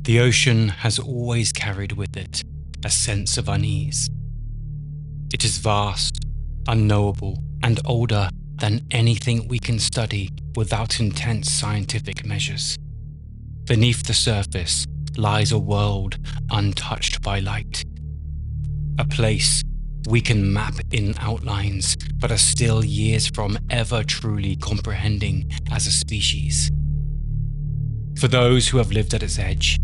The ocean has always carried with it a sense of unease. It is vast, unknowable, and older than anything we can study without intense scientific measures. Beneath the surface lies a world untouched by light. A place we can map in outlines, but are still years from ever truly comprehending as a species. For those who have lived at its edge,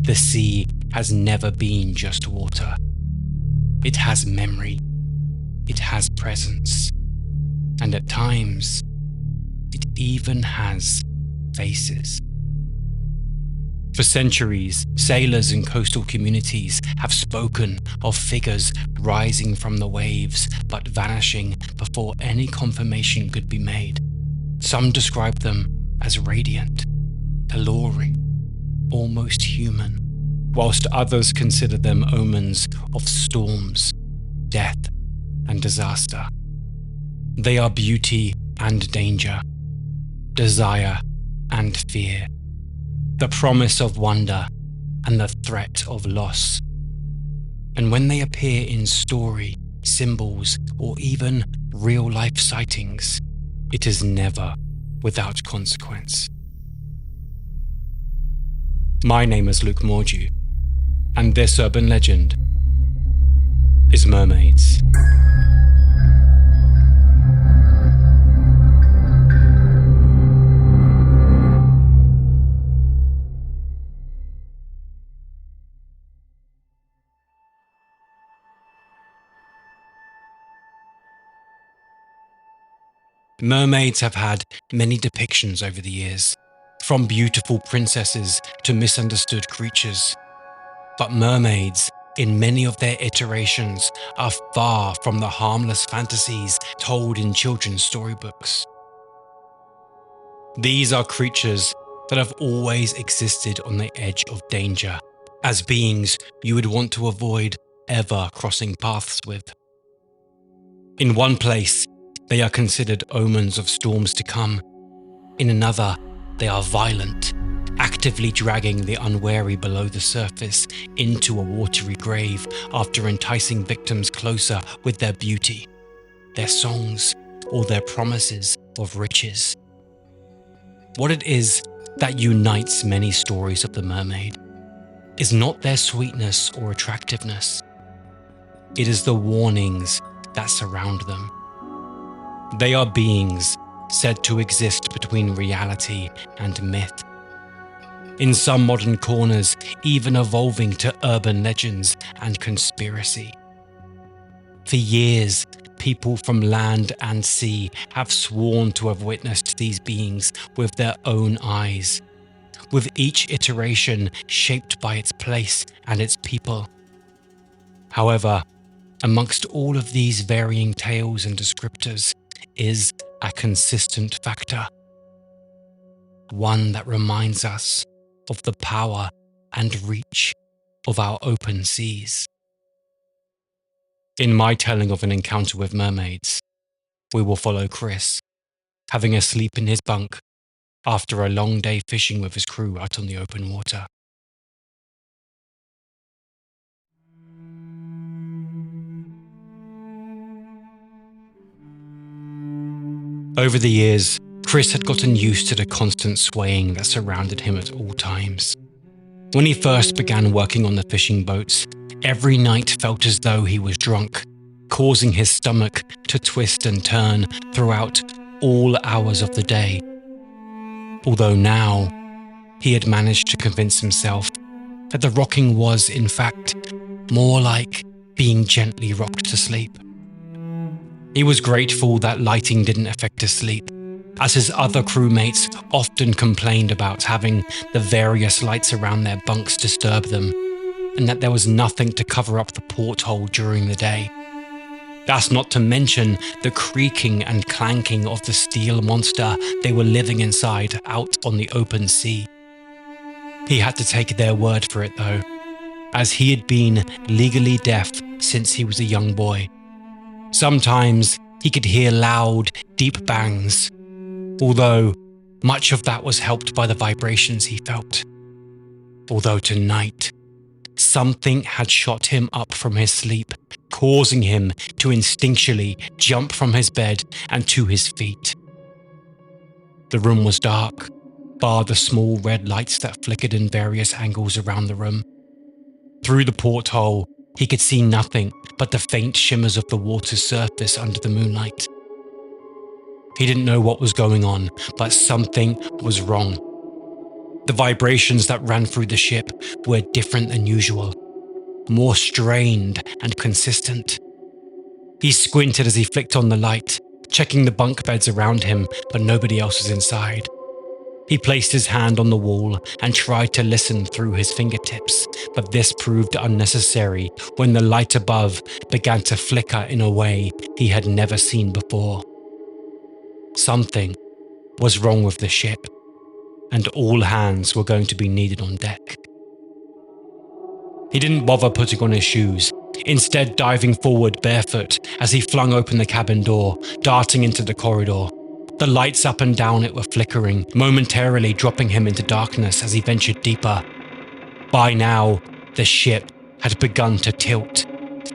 the sea has never been just water. It has memory, it has presence, and at times, it even has faces. For centuries, sailors and coastal communities have spoken of figures rising from the waves but vanishing before any confirmation could be made. Some describe them as radiant, alluring, almost human, whilst others consider them omens of storms, death, and disaster. They are beauty and danger, desire and fear, the promise of wonder and the threat of loss. And when they appear in story, symbols, or even real-life sightings, it is never without consequence. My name is Luke Mordew, and this urban legend is Mermaids. Mermaids have had many depictions over the years, from beautiful princesses to misunderstood creatures. But mermaids, in many of their iterations, are far from the harmless fantasies told in children's storybooks. These are creatures that have always existed on the edge of danger, as beings you would want to avoid ever crossing paths with. In one place, they are considered omens of storms to come. In another, they are violent, actively dragging the unwary below the surface into a watery grave after enticing victims closer with their beauty, their songs, or their promises of riches. What it is that unites many stories of the mermaid is not their sweetness or attractiveness. It is the warnings that surround them. They are beings said to exist between reality and myth. In some modern corners, even evolving to urban legends and conspiracy. For years, people from land and sea have sworn to have witnessed these beings with their own eyes, with each iteration shaped by its place and its people. However, amongst all of these varying tales and descriptors is a consistent factor, one that reminds us of the power and reach of our open seas. In my telling of an encounter with mermaids, we will follow Chris, having a sleep in his bunk after a long day fishing with his crew out on the open water. Over the years, Chris had gotten used to the constant swaying that surrounded him at all times. When he first began working on the fishing boats, every night felt as though he was drunk, causing his stomach to twist and turn throughout all hours of the day. Although now, he had managed to convince himself that the rocking was, in fact, more like being gently rocked to sleep. He was grateful that lighting didn't affect his sleep, as his other crewmates often complained about having the various lights around their bunks disturb them, and that there was nothing to cover up the porthole during the day. That's not to mention the creaking and clanking of the steel monster they were living inside out on the open sea. He had to take their word for it though, as he had been legally deaf since he was a young boy. Sometimes he could hear loud, deep bangs, although much of that was helped by the vibrations he felt. Although tonight, something had shot him up from his sleep, causing him to instinctually jump from his bed and to his feet. The room was dark, bar the small red lights that flickered in various angles around the room. Through the porthole, he could see nothing but the faint shimmers of the water's surface under the moonlight. He didn't know what was going on, but something was wrong. The vibrations that ran through the ship were different than usual, more strained and consistent. He squinted as he flicked on the light, checking the bunk beds around him, but nobody else was inside. He placed his hand on the wall and tried to listen through his fingertips, but this proved unnecessary when the light above began to flicker in a way he had never seen before. Something was wrong with the ship, and all hands were going to be needed on deck. He didn't bother putting on his shoes, instead diving forward barefoot as he flung open the cabin door, darting into the corridor. The lights up and down it were flickering, momentarily dropping him into darkness as he ventured deeper. By now, the ship had begun to tilt,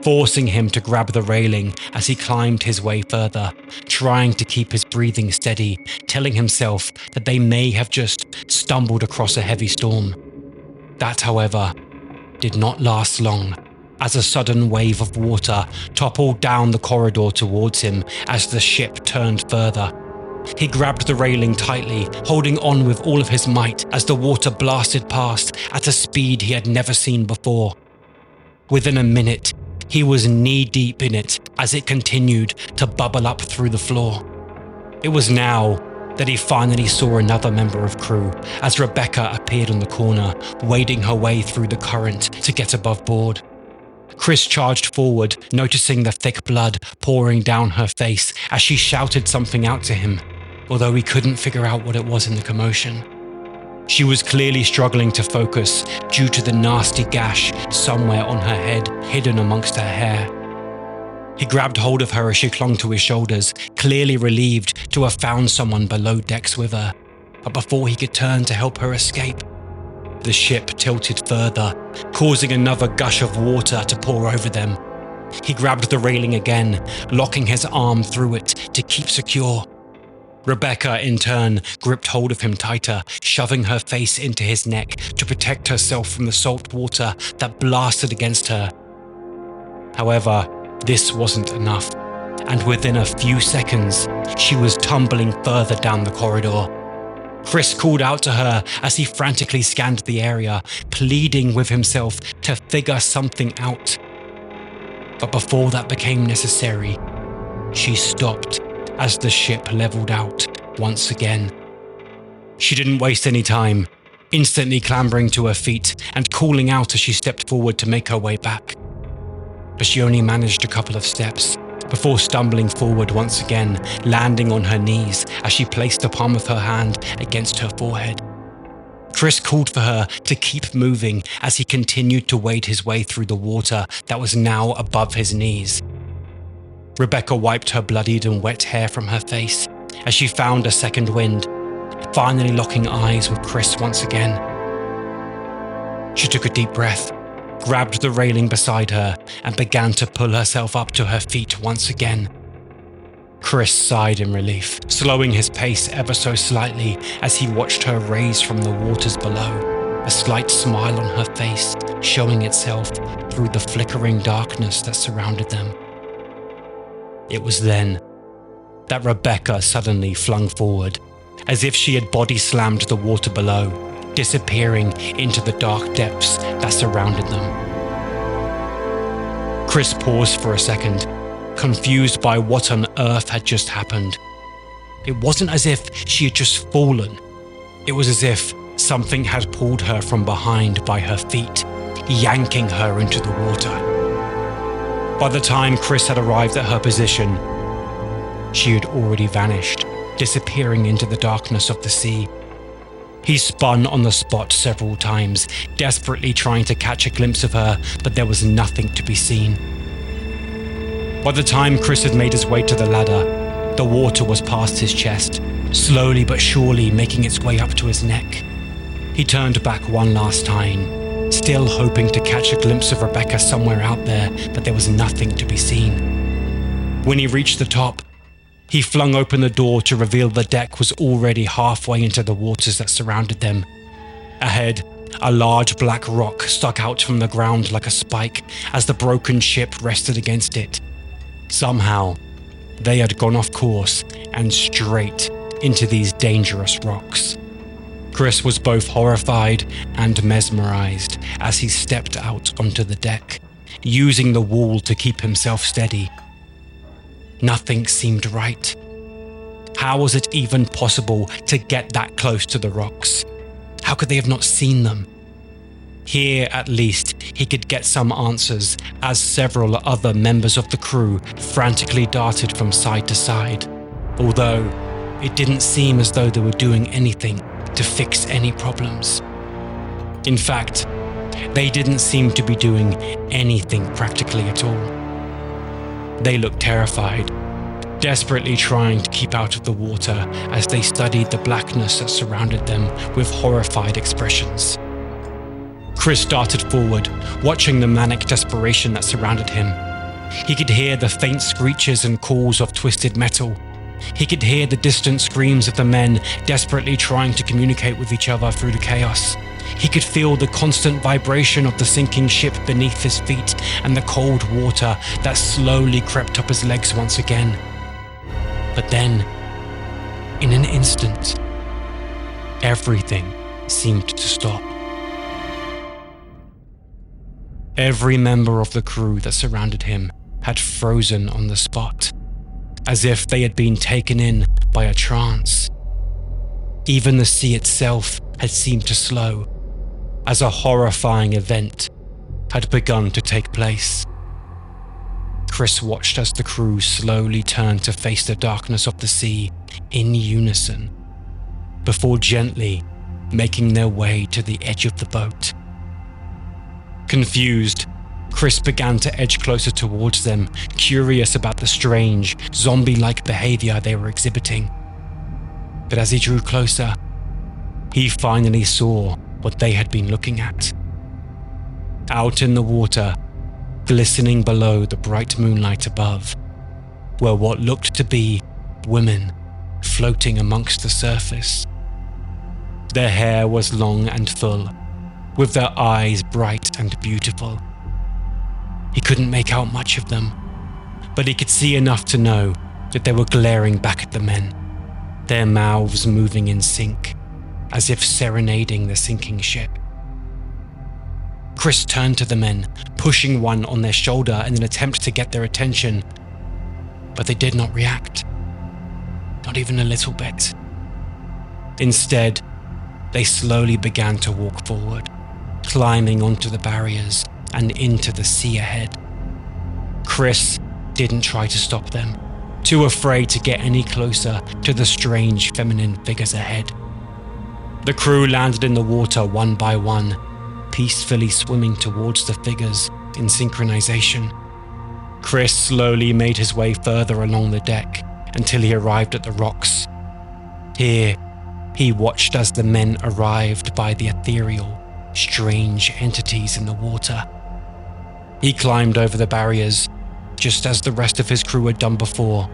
forcing him to grab the railing as he climbed his way further, trying to keep his breathing steady, telling himself that they may have just stumbled across a heavy storm. That, however, did not last long, as a sudden wave of water toppled down the corridor towards him as the ship turned further. He grabbed the railing tightly, holding on with all of his might as the water blasted past at a speed he had never seen before. Within a minute, he was knee-deep in it as it continued to bubble up through the floor. It was now that he finally saw another member of crew as Rebecca appeared on the corner, wading her way through the current to get above board. Chris charged forward, noticing the thick blood pouring down her face as she shouted something out to him, although he couldn't figure out what it was in the commotion. She was clearly struggling to focus due to the nasty gash somewhere on her head, hidden amongst her hair. He grabbed hold of her as she clung to his shoulders, clearly relieved to have found someone below decks with her. But before he could turn to help her escape, the ship tilted further, causing another gush of water to pour over them. He grabbed the railing again, locking his arm through it to keep secure. Rebecca, in turn, gripped hold of him tighter, shoving her face into his neck to protect herself from the salt water that blasted against her. However, this wasn't enough, and within a few seconds, she was tumbling further down the corridor. Chris called out to her as he frantically scanned the area, pleading with himself to figure something out. But before that became necessary, she stopped as the ship leveled out once again. She didn't waste any time, instantly clambering to her feet and calling out as she stepped forward to make her way back. But she only managed a couple of steps before stumbling forward once again, landing on her knees as she placed the palm of her hand against her forehead. Chris called for her to keep moving as he continued to wade his way through the water that was now above his knees. Rebecca wiped her bloodied and wet hair from her face as she found a second wind, finally locking eyes with Chris once again. She took a deep breath, grabbed the railing beside her, and began to pull herself up to her feet once again. Chris sighed in relief, slowing his pace ever so slightly as he watched her raise from the waters below, a slight smile on her face showing itself through the flickering darkness that surrounded them. It was then that Rebecca suddenly flung forward, as if she had body slammed the water below, disappearing into the dark depths that surrounded them. Chris paused for a second, confused by what on earth had just happened. It wasn't as if she had just fallen. It was as if something had pulled her from behind by her feet, yanking her into the water. By the time Chris had arrived at her position, she had already vanished, disappearing into the darkness of the sea. He spun on the spot several times, desperately trying to catch a glimpse of her, but there was nothing to be seen. By the time Chris had made his way to the ladder, the water was past his chest, slowly but surely making its way up to his neck. He turned back one last time, still hoping to catch a glimpse of Rebecca somewhere out there, but there was nothing to be seen. When he reached the top, he flung open the door to reveal the deck was already halfway into the waters that surrounded them. Ahead, a large black rock stuck out from the ground like a spike as the broken ship rested against it. Somehow, they had gone off course and straight into these dangerous rocks. Chris was both horrified and mesmerized as he stepped out onto the deck, using the wall to keep himself steady. Nothing seemed right. How was it even possible to get that close to the rocks? How could they have not seen them? Here, at least, he could get some answers as several other members of the crew frantically darted from side to side, although it didn't seem as though they were doing anything to fix any problems. In fact, they didn't seem to be doing anything practically at all. They looked terrified, desperately trying to keep out of the water as they studied the blackness that surrounded them with horrified expressions. Chris darted forward, watching the manic desperation that surrounded him. He could hear the faint screeches and calls of twisted metal. He could hear the distant screams of the men desperately trying to communicate with each other through the chaos. He could feel the constant vibration of the sinking ship beneath his feet and the cold water that slowly crept up his legs once again. But then, in an instant, everything seemed to stop. Every member of the crew that surrounded him had frozen on the spot, as if they had been taken in by a trance. Even the sea itself had seemed to slow, as a horrifying event had begun to take place. Chris watched as the crew slowly turned to face the darkness of the sea in unison, before gently making their way to the edge of the boat. Confused, Chris began to edge closer towards them, curious about the strange, zombie-like behavior they were exhibiting. But as he drew closer, he finally saw what they had been looking at. Out in the water, glistening below the bright moonlight above, were what looked to be women floating amongst the surface. Their hair was long and full, with their eyes bright and beautiful. He couldn't make out much of them, but he could see enough to know that they were glaring back at the men, their mouths moving in sync, as if serenading the sinking ship. Chris turned to the men, pushing one on their shoulder in an attempt to get their attention, but they did not react. Not even a little bit. Instead, they slowly began to walk forward, climbing onto the barriers and into the sea ahead. Chris didn't try to stop them, too afraid to get any closer to the strange feminine figures ahead. The crew landed in the water one by one, peacefully swimming towards the figures in synchronization. Chris slowly made his way further along the deck until he arrived at the rocks. Here, he watched as the men arrived by the ethereal, strange entities in the water. He climbed over the barriers, just as the rest of his crew had done before,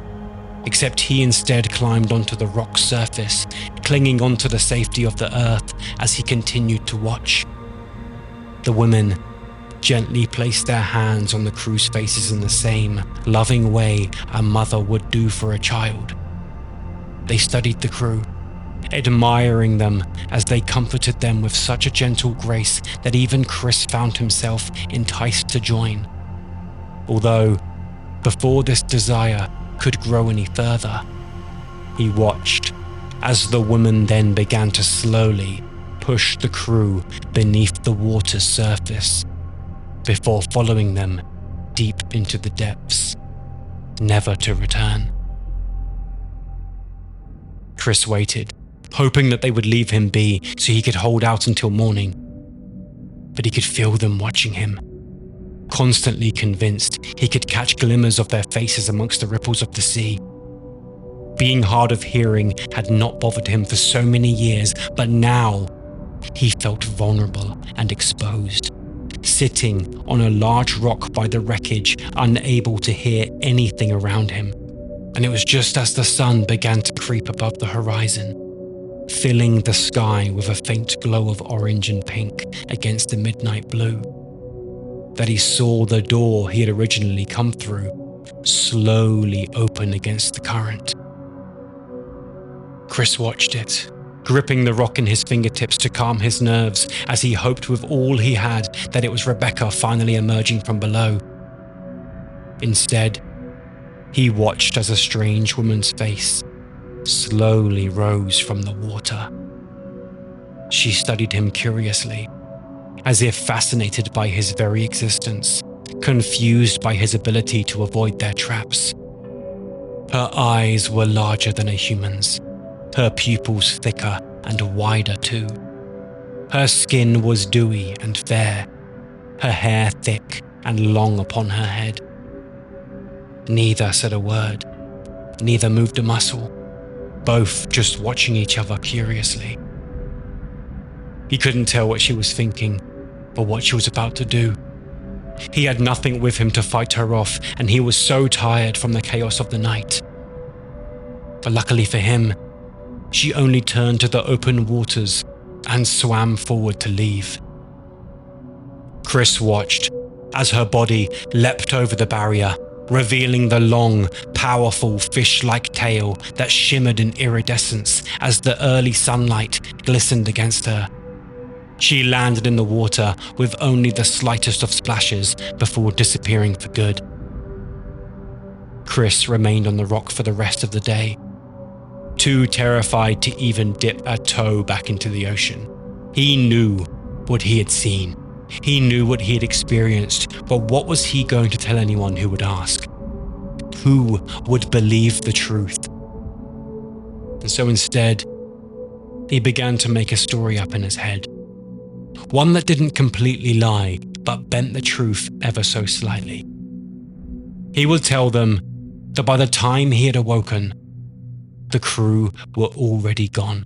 except he instead climbed onto the rock surface, clinging onto the safety of the earth as he continued to watch. The women gently placed their hands on the crew's faces in the same loving way a mother would do for a child. They studied the crew, admiring them as they comforted them with such a gentle grace that even Chris found himself enticed to join. Although, before this desire could grow any further, he watched as the women then began to slowly push the crew beneath the water's surface, before following them deep into the depths, never to return. Chris waited, hoping that they would leave him be so he could hold out until morning. But he could feel them watching him, constantly convinced he could catch glimmers of their faces amongst the ripples of the sea. Being hard of hearing had not bothered him for so many years, but now he felt vulnerable and exposed, sitting on a large rock by the wreckage, unable to hear anything around him. And it was just as the sun began to creep above the horizon, filling the sky with a faint glow of orange and pink against the midnight blue, that he saw the door he had originally come through slowly open against the current. Chris watched it, gripping the rock in his fingertips to calm his nerves as he hoped with all he had that it was Rebecca finally emerging from below. Instead, he watched as a strange woman's face slowly rose from the water. She studied him curiously, as if fascinated by his very existence, confused by his ability to avoid their traps. Her eyes were larger than a human's, her pupils thicker and wider too. Her skin was dewy and fair, her hair thick and long upon her head. Neither said a word, neither moved a muscle, both just watching each other curiously. He couldn't tell what she was thinking or what she was about to do. He had nothing with him to fight her off, and he was so tired from the chaos of the night. But luckily for him, she only turned to the open waters and swam forward to leave. Chris watched as her body leapt over the barrier, revealing the long, powerful fish-like tail that shimmered in iridescence as the early sunlight glistened against her. She landed in the water with only the slightest of splashes before disappearing for good. Chris remained on the rock for the rest of the day, too terrified to even dip a toe back into the ocean. He knew what he had seen. He knew what he had experienced, but what was he going to tell anyone who would ask? Who would believe the truth? And so instead, he began to make a story up in his head. One that didn't completely lie, but bent the truth ever so slightly. He would tell them that by the time he had awoken, the crew were already gone.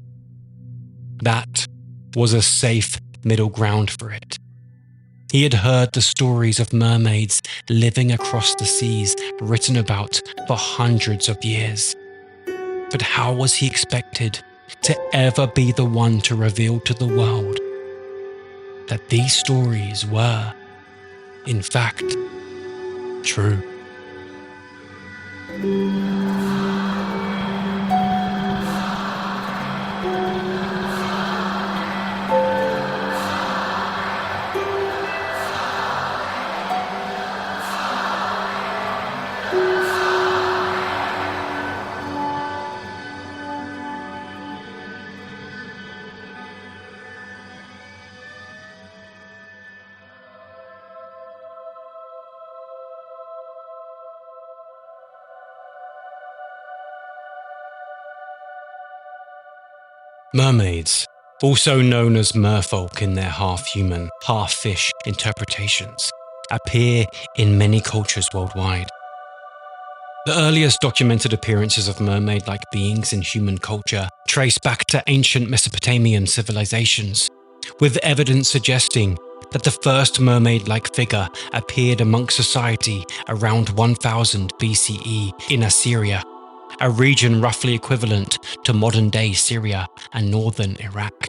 That was a safe middle ground for it. He had heard the stories of mermaids living across the seas written about for hundreds of years. But how was he expected to ever be the one to reveal to the world that these stories were, in fact, true? Mermaids, also known as merfolk in their half-human, half-fish interpretations, appear in many cultures worldwide. The earliest documented appearances of mermaid-like beings in human culture trace back to ancient Mesopotamian civilizations, with evidence suggesting that the first mermaid-like figure appeared amongst society around 1000 BCE in Assyria, a region roughly equivalent to modern-day Syria and northern Iraq.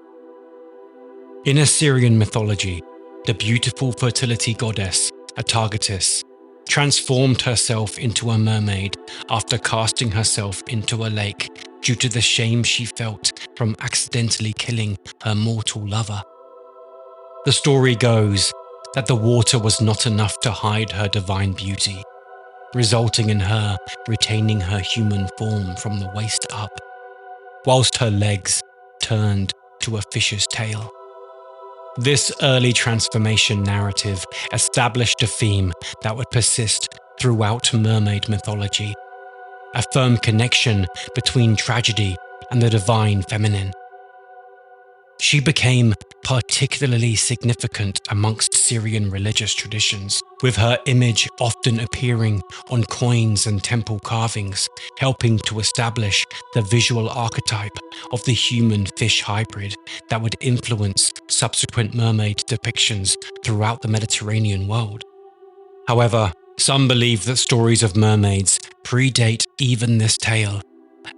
In Assyrian mythology, the beautiful fertility goddess, Atargatis, transformed herself into a mermaid after casting herself into a lake due to the shame she felt from accidentally killing her mortal lover. The story goes that the water was not enough to hide her divine beauty, resulting in her retaining her human form from the waist up, whilst her legs turned to a fish's tail. This early transformation narrative established a theme that would persist throughout mermaid mythology, a firm connection between tragedy and the divine feminine. She became particularly significant amongst Syrian religious traditions, with her image often appearing on coins and temple carvings, helping to establish the visual archetype of the human-fish hybrid that would influence subsequent mermaid depictions throughout the Mediterranean world. However, some believe that stories of mermaids predate even this tale,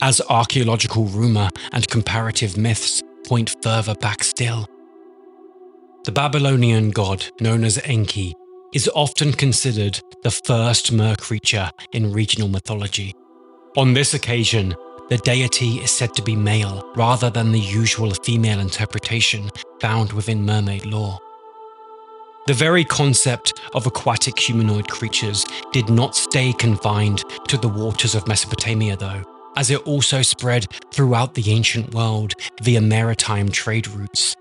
as archaeological rumour and comparative myths point further back still. The Babylonian god known as Enki is often considered the first mer creature in regional mythology. On this occasion, the deity is said to be male rather than the usual female interpretation found within mermaid lore. The very concept of aquatic humanoid creatures did not stay confined to the waters of Mesopotamia though, as it also spread throughout the ancient world via maritime trade routes.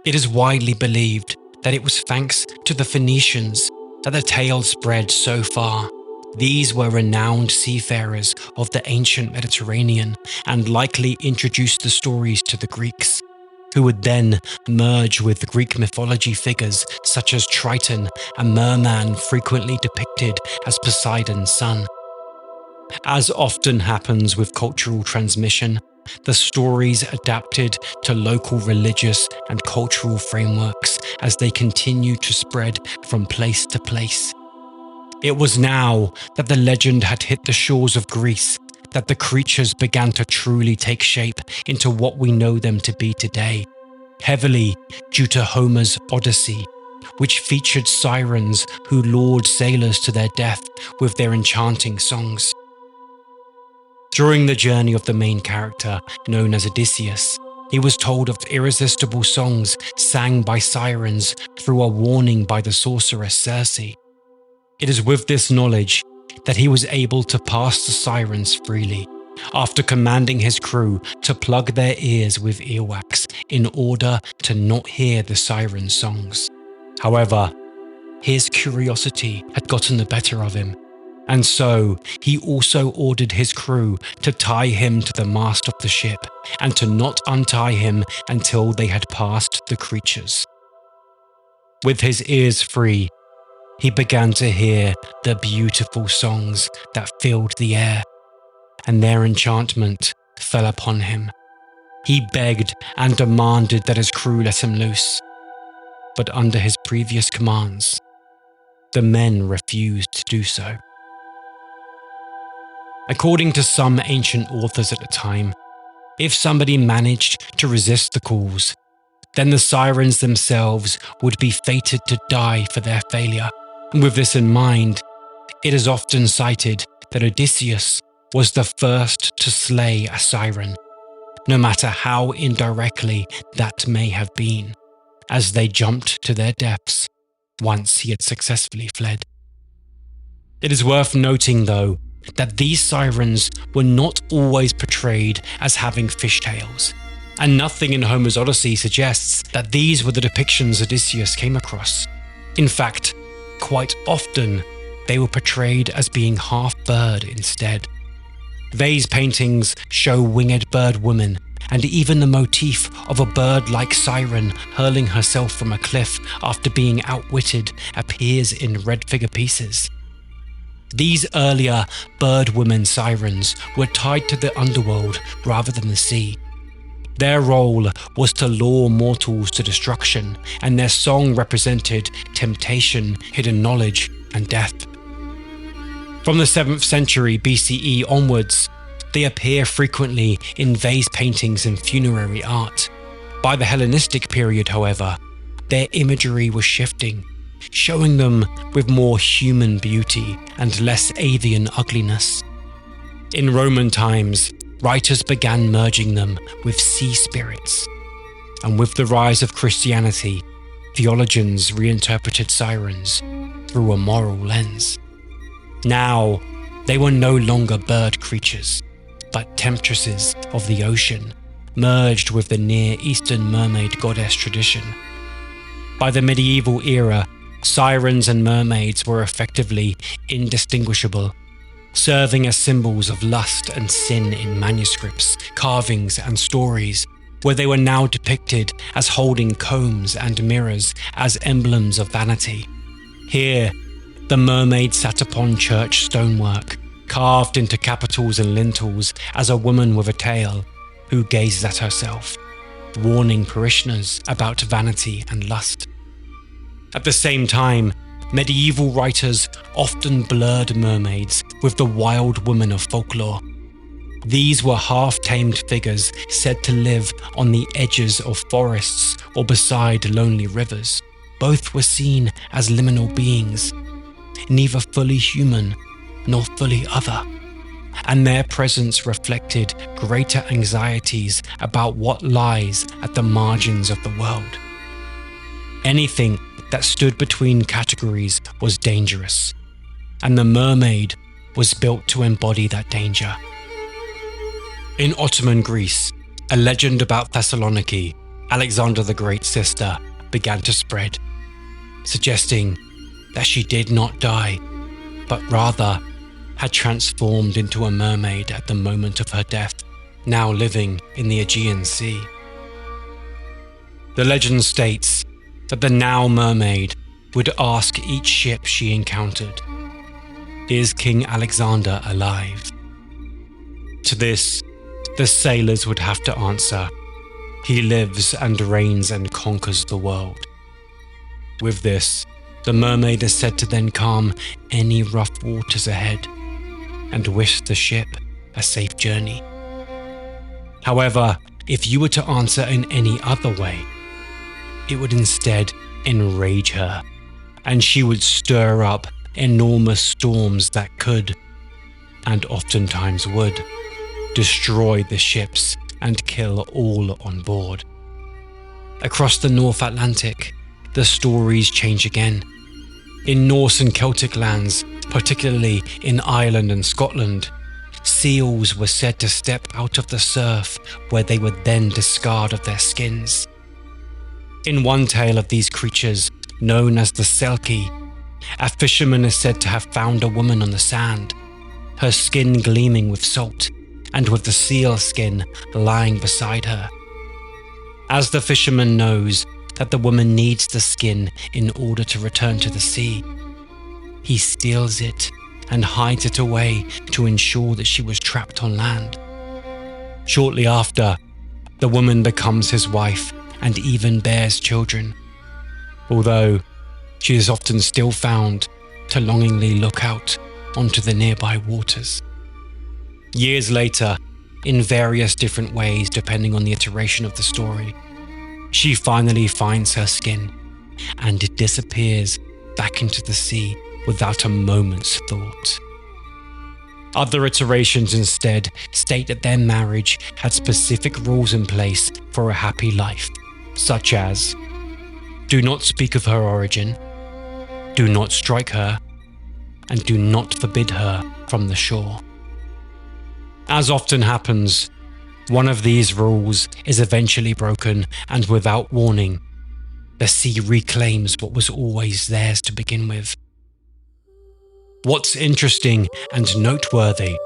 It is widely believed that it was thanks to the Phoenicians that the tale spread so far. These were renowned seafarers of the ancient Mediterranean and likely introduced the stories to the Greeks, who would then merge with Greek mythology figures such as Triton, a merman frequently depicted as Poseidon's son. As often happens with cultural transmission, the stories adapted to local religious and cultural frameworks as they continue to spread from place to place. It was now that the legend had hit the shores of Greece that the creatures began to truly take shape into what we know them to be today, heavily due to Homer's Odyssey, which featured sirens who lured sailors to their death with their enchanting songs. During the journey of the main character, known as Odysseus, he was told of irresistible songs sang by sirens through a warning by the sorceress Circe. It is with this knowledge that he was able to pass the sirens freely, after commanding his crew to plug their ears with earwax in order to not hear the siren songs. However, his curiosity had gotten the better of him, and so he also ordered his crew to tie him to the mast of the ship and to not untie him until they had passed the creatures. With his ears free, he began to hear the beautiful songs that filled the air, and their enchantment fell upon him. He begged and demanded that his crew let him loose, but under his previous commands, the men refused to do so. According to some ancient authors at the time, if somebody managed to resist the calls, then the sirens themselves would be fated to die for their failure. And with this in mind, it is often cited that Odysseus was the first to slay a siren, no matter how indirectly that may have been, as they jumped to their deaths once he had successfully fled. It is worth noting, though, that these sirens were not always portrayed as having fishtails, and nothing in Homer's Odyssey suggests that these were the depictions Odysseus came across. In fact, quite often, they were portrayed as being half-bird instead. Vase paintings show winged bird women, and even the motif of a bird-like siren hurling herself from a cliff after being outwitted appears in red figure pieces. These earlier bird women sirens were tied to the underworld rather than the sea. Their role was to lure mortals to destruction, and their song represented temptation, hidden knowledge, and death. From the 7th century BCE onwards, they appear frequently in vase paintings and funerary art. By the Hellenistic period, however, their imagery was shifting, showing them with more human beauty and less avian ugliness. In Roman times, writers began merging them with sea spirits, and with the rise of Christianity, theologians reinterpreted sirens through a moral lens. Now, they were no longer bird creatures, but temptresses of the ocean, merged with the Near Eastern mermaid goddess tradition. By the medieval era, sirens and mermaids were effectively indistinguishable, serving as symbols of lust and sin in manuscripts, carvings, and stories, where they were now depicted as holding combs and mirrors as emblems of vanity. Here, the mermaid sat upon church stonework, carved into capitals and lintels as a woman with a tail, who gazes at herself, warning parishioners about vanity and lust. At the same time, medieval writers often blurred mermaids with the wild women of folklore. These were half-tamed figures said to live on the edges of forests or beside lonely rivers. Both were seen as liminal beings, neither fully human nor fully other, and their presence reflected greater anxieties about what lies at the margins of the world. Anything that stood between categories was dangerous, and the mermaid was built to embody that danger. In Ottoman Greece, a legend about Thessaloniki, Alexander the Great's sister, began to spread, suggesting that she did not die, but rather had transformed into a mermaid at the moment of her death, now living in the Aegean Sea. The legend states that the now mermaid would ask each ship she encountered, "Is King Alexander alive?" To this, the sailors would have to answer, "He lives and reigns and conquers the world." With this, the mermaid is said to then calm any rough waters ahead and wish the ship a safe journey. However, if you were to answer in any other way, it would instead enrage her, and she would stir up enormous storms that could, and oftentimes would, destroy the ships and kill all on board. Across the North Atlantic, the stories change again. In Norse and Celtic lands, particularly in Ireland and Scotland, seals were said to step out of the surf where they would then discard of their skins. In one tale of these creatures, known as the Selkie, a fisherman is said to have found a woman on the sand, her skin gleaming with salt, and with the seal skin lying beside her. As the fisherman knows that the woman needs the skin in order to return to the sea, he steals it and hides it away to ensure that she was trapped on land. Shortly after, the woman becomes his wife and even bears children, although she is often still found to longingly look out onto the nearby waters. Years later, in various different ways depending on the iteration of the story, she finally finds her skin and disappears back into the sea without a moment's thought. Other iterations instead state that their marriage had specific rules in place for a happy life, such as: do not speak of her origin, do not strike her, and do not forbid her from the shore. As often happens, one of these rules is eventually broken, and without warning, the sea reclaims what was always theirs to begin with. What's interesting and noteworthy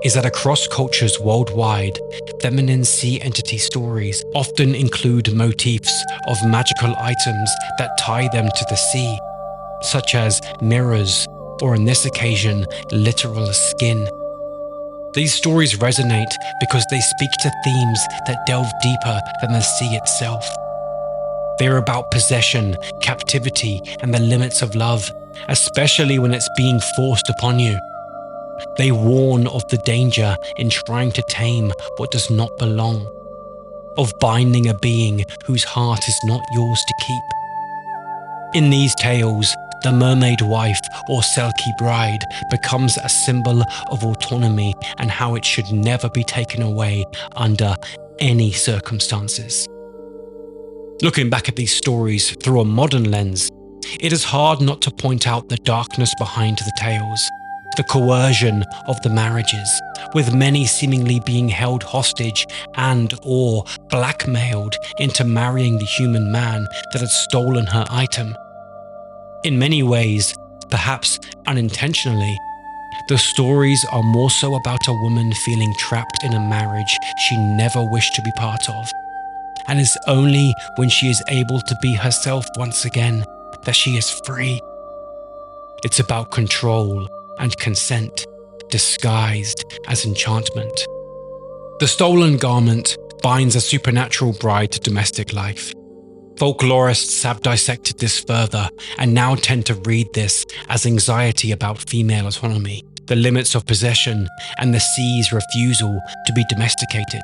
is that across cultures worldwide, feminine sea entity stories often include motifs of magical items that tie them to the sea, such as mirrors, or on this occasion, literal skin. These stories resonate because they speak to themes that delve deeper than the sea itself. They're about possession, captivity, and the limits of love, especially when it's being forced upon you. They warn of the danger in trying to tame what does not belong, of binding a being whose heart is not yours to keep. In these tales, the mermaid wife or Selkie bride becomes a symbol of autonomy and how it should never be taken away under any circumstances. Looking back at these stories through a modern lens, it is hard not to point out the darkness behind the tales, the coercion of the marriages, with many seemingly being held hostage and/or blackmailed into marrying the human man that had stolen her item. In many ways, perhaps unintentionally, the stories are more so about a woman feeling trapped in a marriage she never wished to be part of, and it's only when she is able to be herself once again that she is free. It's about control and consent, disguised as enchantment. The stolen garment binds a supernatural bride to domestic life. Folklorists have dissected this further and now tend to read this as anxiety about female autonomy, the limits of possession, and the sea's refusal to be domesticated.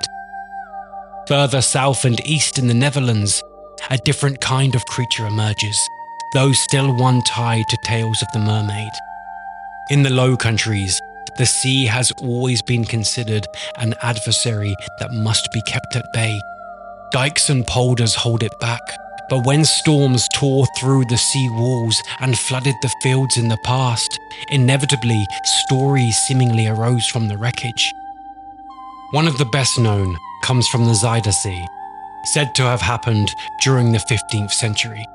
Further south and east in the Netherlands, a different kind of creature emerges, though still one tied to tales of the mermaid. In the Low Countries, the sea has always been considered an adversary that must be kept at bay. Dikes and polders hold it back, but when storms tore through the sea walls and flooded the fields in the past, inevitably stories seemingly arose from the wreckage. One of the best known comes from the Zuider Sea, said to have happened during the 15th century.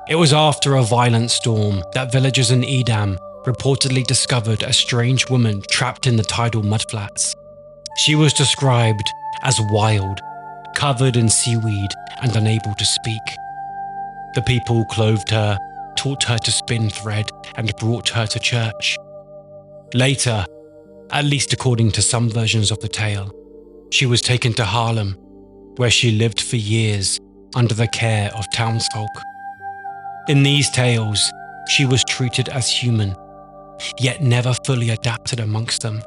It was after a violent storm that villagers in Edam reportedly discovered a strange woman trapped in the tidal mudflats. She was described as wild, covered in seaweed and unable to speak. The people clothed her, taught her to spin thread, and brought her to church. Later, at least according to some versions of the tale, she was taken to Haarlem, where she lived for years under the care of townsfolk. In these tales, she was treated as human, yet never fully adapted amongst them.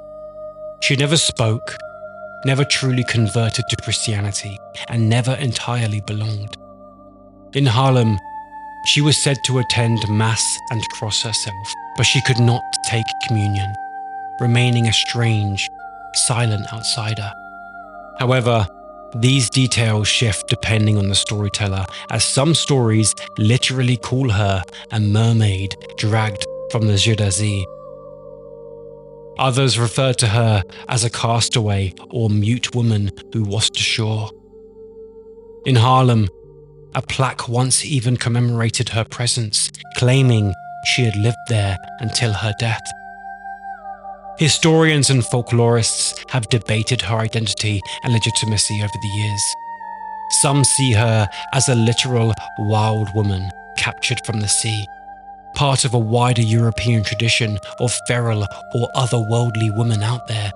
She never spoke, never truly converted to Christianity, and never entirely belonged. In Haarlem, she was said to attend Mass and cross herself, but she could not take communion, remaining a strange, silent outsider. However, these details shift depending on the storyteller, as some stories literally call her a mermaid dragged from the Zuider Zee. Others refer to her as a castaway or mute woman who washed ashore. In Haarlem, a plaque once even commemorated her presence, claiming she had lived there until her death. Historians and folklorists have debated her identity and legitimacy over the years. Some see her as a literal wild woman captured from the sea, part of a wider European tradition of feral or otherworldly women out there.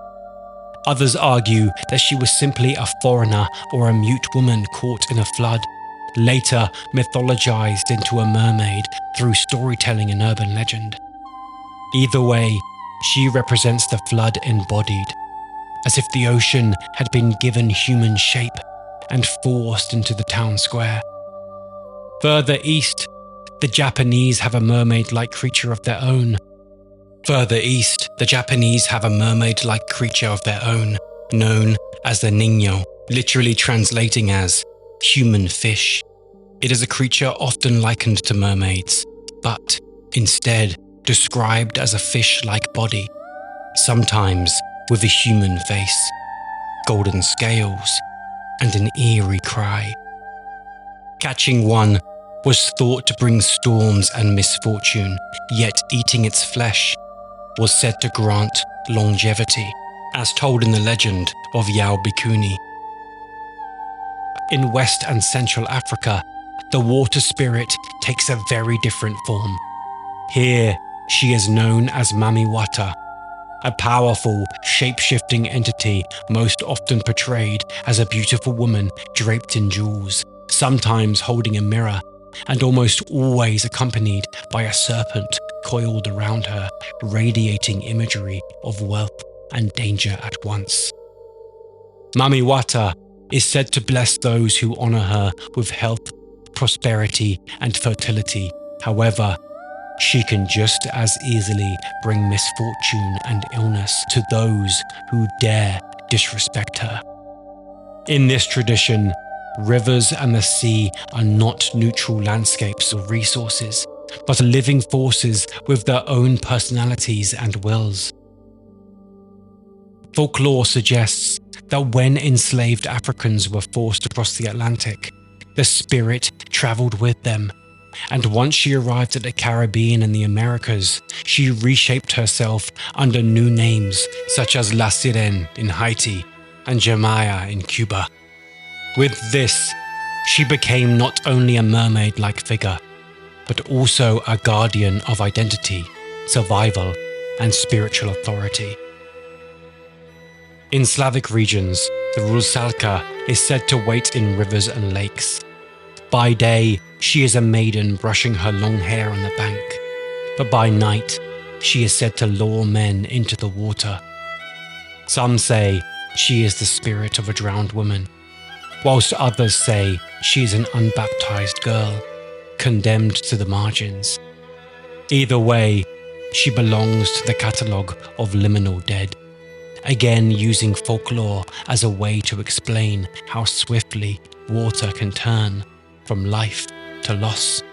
Others argue that she was simply a foreigner or a mute woman caught in a flood, later mythologized into a mermaid through storytelling and urban legend. Either way, she represents the flood embodied, as if the ocean had been given human shape and forced into the town square. Further east, the Japanese have a mermaid-like creature of their own. Known as the Niño, literally translating as human fish. It is a creature often likened to mermaids, but instead described as a fish-like body, sometimes with a human face, golden scales, and an eerie cry. Catching one was thought to bring storms and misfortune, yet eating its flesh was said to grant longevity, as told in the legend of Yao Bikuni. In West and Central Africa, the water spirit takes a very different form. Here, she is known as Mamiwata, a powerful, shape-shifting entity most often portrayed as a beautiful woman draped in jewels, sometimes holding a mirror, and almost always accompanied by a serpent coiled around her, radiating imagery of wealth and danger at once. Mamiwata is said to bless those who honor her with health, prosperity, and fertility. However, she can just as easily bring misfortune and illness to those who dare disrespect her. In this tradition, rivers and the sea are not neutral landscapes or resources, but living forces with their own personalities and wills. Folklore suggests that when enslaved Africans were forced across the Atlantic, the spirit traveled with them, and once she arrived at the Caribbean and the Americas, she reshaped herself under new names such as La Sirene in Haiti and Jemaya in Cuba. With this, she became not only a mermaid-like figure, but also a guardian of identity, survival, and spiritual authority. In Slavic regions, the Rusalka is said to wait in rivers and lakes. By day, she is a maiden brushing her long hair on the bank, but by night, she is said to lure men into the water. Some say she is the spirit of a drowned woman, whilst others say she is an unbaptized girl, condemned to the margins. Either way, she belongs to the catalogue of liminal dead, again using folklore as a way to explain how swiftly water can turn from life to loss.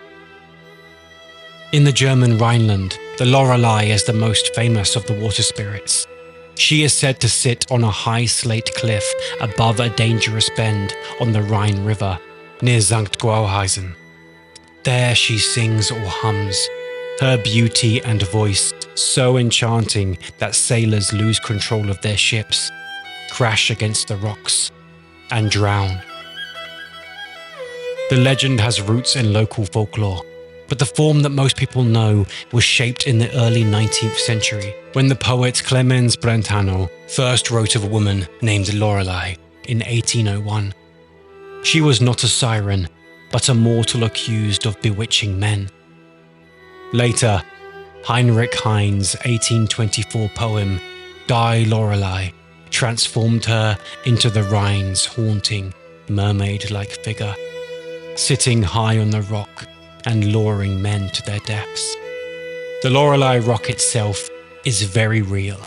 In the German Rhineland, the Lorelei is the most famous of the water spirits. She is said to sit on a high slate cliff above a dangerous bend on the Rhine River near St. Gauheisen. There she sings or hums, her beauty and voice so enchanting that sailors lose control of their ships, crash against the rocks, and drown. The legend has roots in local folklore, but the form that most people know was shaped in the early 19th century, when the poet Clemens Brentano first wrote of a woman named Lorelei in 1801. She was not a siren, but a mortal accused of bewitching men. Later, Heinrich Heine's 1824 poem, Die Lorelei, transformed her into the Rhine's haunting, mermaid-like figure, sitting high on the rock and luring men to their deaths. The Lorelei Rock itself is very real.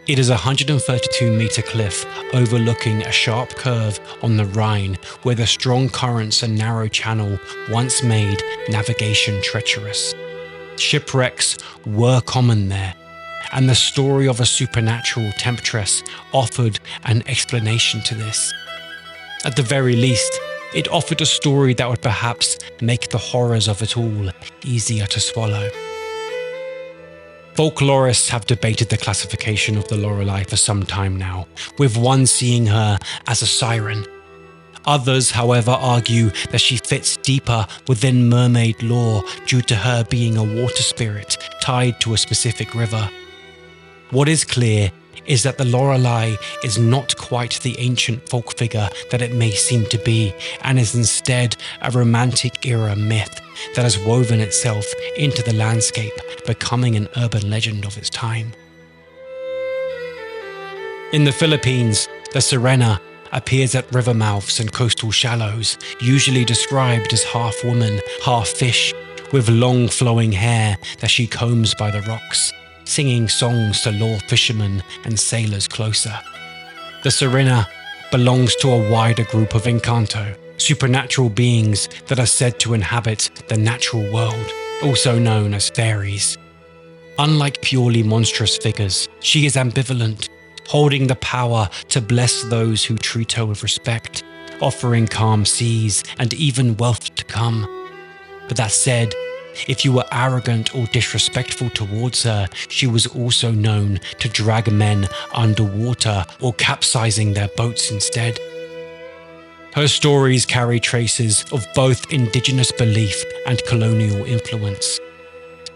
It is a 132-meter cliff overlooking a sharp curve on the Rhine where the strong currents and narrow channel once made navigation treacherous. Shipwrecks were common there, and the story of a supernatural temptress offered an explanation to this. At the very least, it offered a story that would perhaps make the horrors of it all easier to swallow. Folklorists have debated the classification of the Lorelei for some time now, with one seeing her as a siren. Others, however, argue that she fits deeper within mermaid lore due to her being a water spirit tied to a specific river. What is clear is that the Lorelei is not quite the ancient folk figure that it may seem to be, and is instead a Romantic era myth that has woven itself into the landscape, becoming an urban legend of its time. In the Philippines, the Sirena appears at river mouths and coastal shallows, usually described as half woman, half fish, with long flowing hair that she combs by the rocks, singing songs to lure fishermen and sailors closer. The Sirena belongs to a wider group of Encanto, supernatural beings that are said to inhabit the natural world, also known as fairies. Unlike purely monstrous figures, she is ambivalent, holding the power to bless those who treat her with respect, offering calm seas and even wealth to come. But that said, if you were arrogant or disrespectful towards her, she was also known to drag men underwater or capsizing their boats instead. Her stories carry traces of both indigenous belief and colonial influence.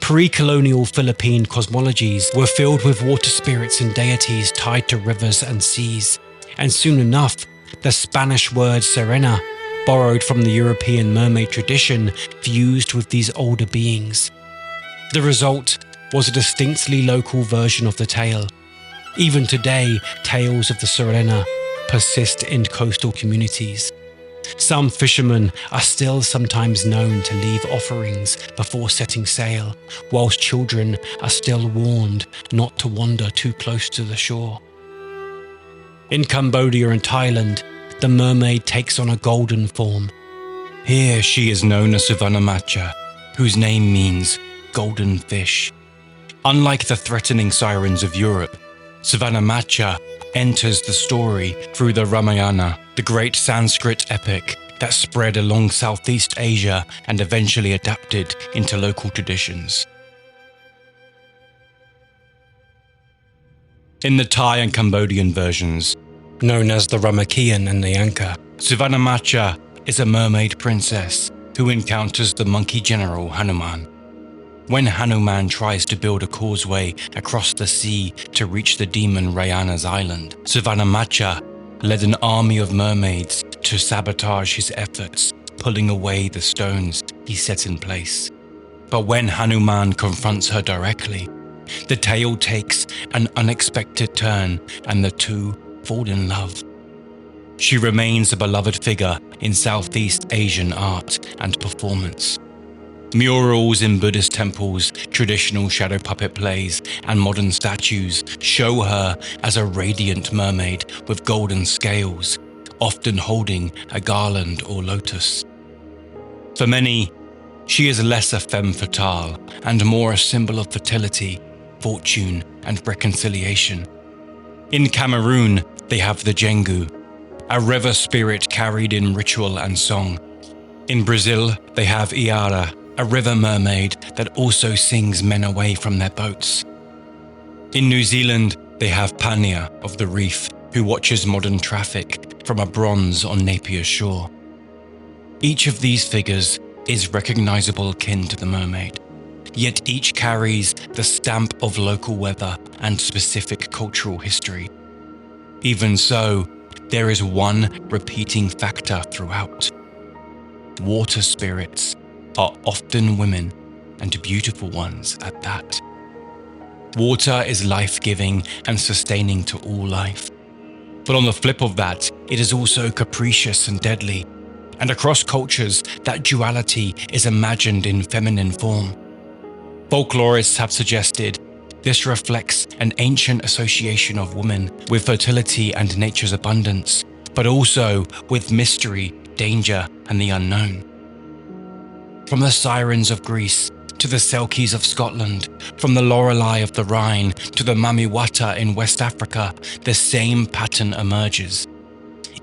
Pre-colonial Philippine cosmologies were filled with water spirits and deities tied to rivers and seas, and soon enough, the Spanish word sirena, borrowed from the European mermaid tradition, fused with these older beings. The result was a distinctly local version of the tale. Even today, tales of the sirena persist in coastal communities. Some fishermen are still sometimes known to leave offerings before setting sail, whilst children are still warned not to wander too close to the shore. In Cambodia and Thailand, the mermaid takes on a golden form. Here she is known as Savanamacha, whose name means golden fish. Unlike the threatening sirens of Europe, Savanamacha enters the story through the Ramayana, the great Sanskrit epic that spread along Southeast Asia and eventually adapted into local traditions. In the Thai and Cambodian versions, Known as the Ramakian and the Anka, Suvarnamacha is a mermaid princess who encounters the monkey general Hanuman. When Hanuman tries to build a causeway across the sea to reach the demon Rayana's island, Suvarnamacha led an army of mermaids to sabotage his efforts, pulling away the stones he set in place. But when Hanuman confronts her directly, the tale takes an unexpected turn and the two fall in love. She remains a beloved figure in Southeast Asian art and performance. Murals in Buddhist temples, traditional shadow puppet plays, and modern statues show her as a radiant mermaid with golden scales, often holding a garland or lotus. For many, she is less a femme fatale and more a symbol of fertility, fortune, and reconciliation. In Cameroon, they have the Jengu, a river spirit carried in ritual and song. In Brazil, they have Iara, a river mermaid that also sings men away from their boats. In New Zealand, they have Pania of the Reef, who watches modern traffic from a bronze on Napier's shore. Each of these figures is recognizable kin to the mermaid, yet each carries the stamp of local weather and specific cultural history. Even so, there is one repeating factor throughout. Water spirits are often women, and beautiful ones at that. Water is life-giving and sustaining to all life. But on the flip of that, it is also capricious and deadly. And across cultures, that duality is imagined in feminine form. Folklorists have suggested this reflects an ancient association of women with fertility and nature's abundance, but also with mystery, danger, and the unknown. From the sirens of Greece to the Selkies of Scotland, from the Lorelei of the Rhine to the Mamiwata in West Africa, the same pattern emerges.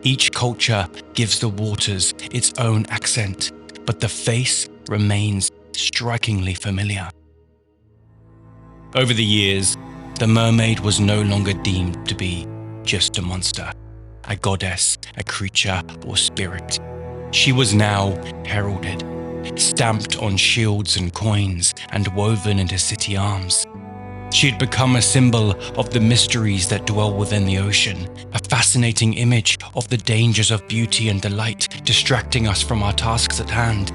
Each culture gives the waters its own accent, but the face remains strikingly familiar. Over the years, the mermaid was no longer deemed to be just a monster, a goddess, a creature, or spirit. She was now heralded, stamped on shields and coins, and woven into city arms. She had become a symbol of the mysteries that dwell within the ocean, a fascinating image of the dangers of beauty and delight distracting us from our tasks at hand.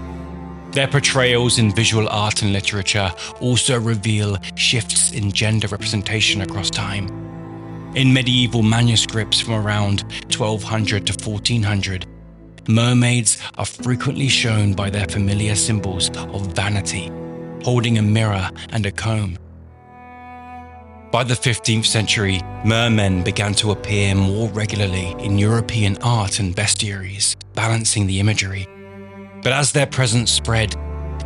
Their portrayals in visual art and literature also reveal shifts in gender representation across time. In medieval manuscripts from around 1200 to 1400, mermaids are frequently shown by their familiar symbols of vanity, holding a mirror and a comb. By the 15th century, mermen began to appear more regularly in European art and bestiaries, balancing the imagery. But as their presence spread,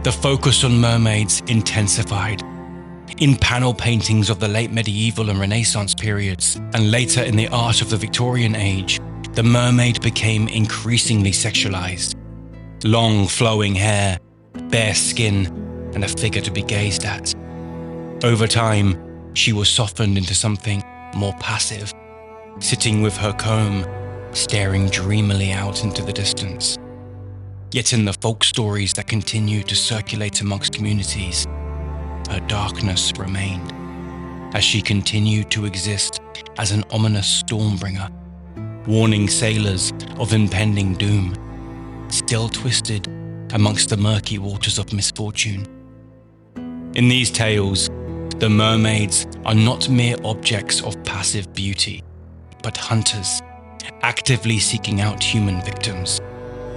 the focus on mermaids intensified. In panel paintings of the late medieval and Renaissance periods, and later in the art of the Victorian age, the mermaid became increasingly sexualized. Long, flowing hair, bare skin, and a figure to be gazed at. Over time, she was softened into something more passive, sitting with her comb, staring dreamily out into the distance. Yet in the folk stories that continued to circulate amongst communities, her darkness remained, as she continued to exist as an ominous stormbringer, warning sailors of impending doom, still twisted amongst the murky waters of misfortune. In these tales, the mermaids are not mere objects of passive beauty, but hunters, actively seeking out human victims,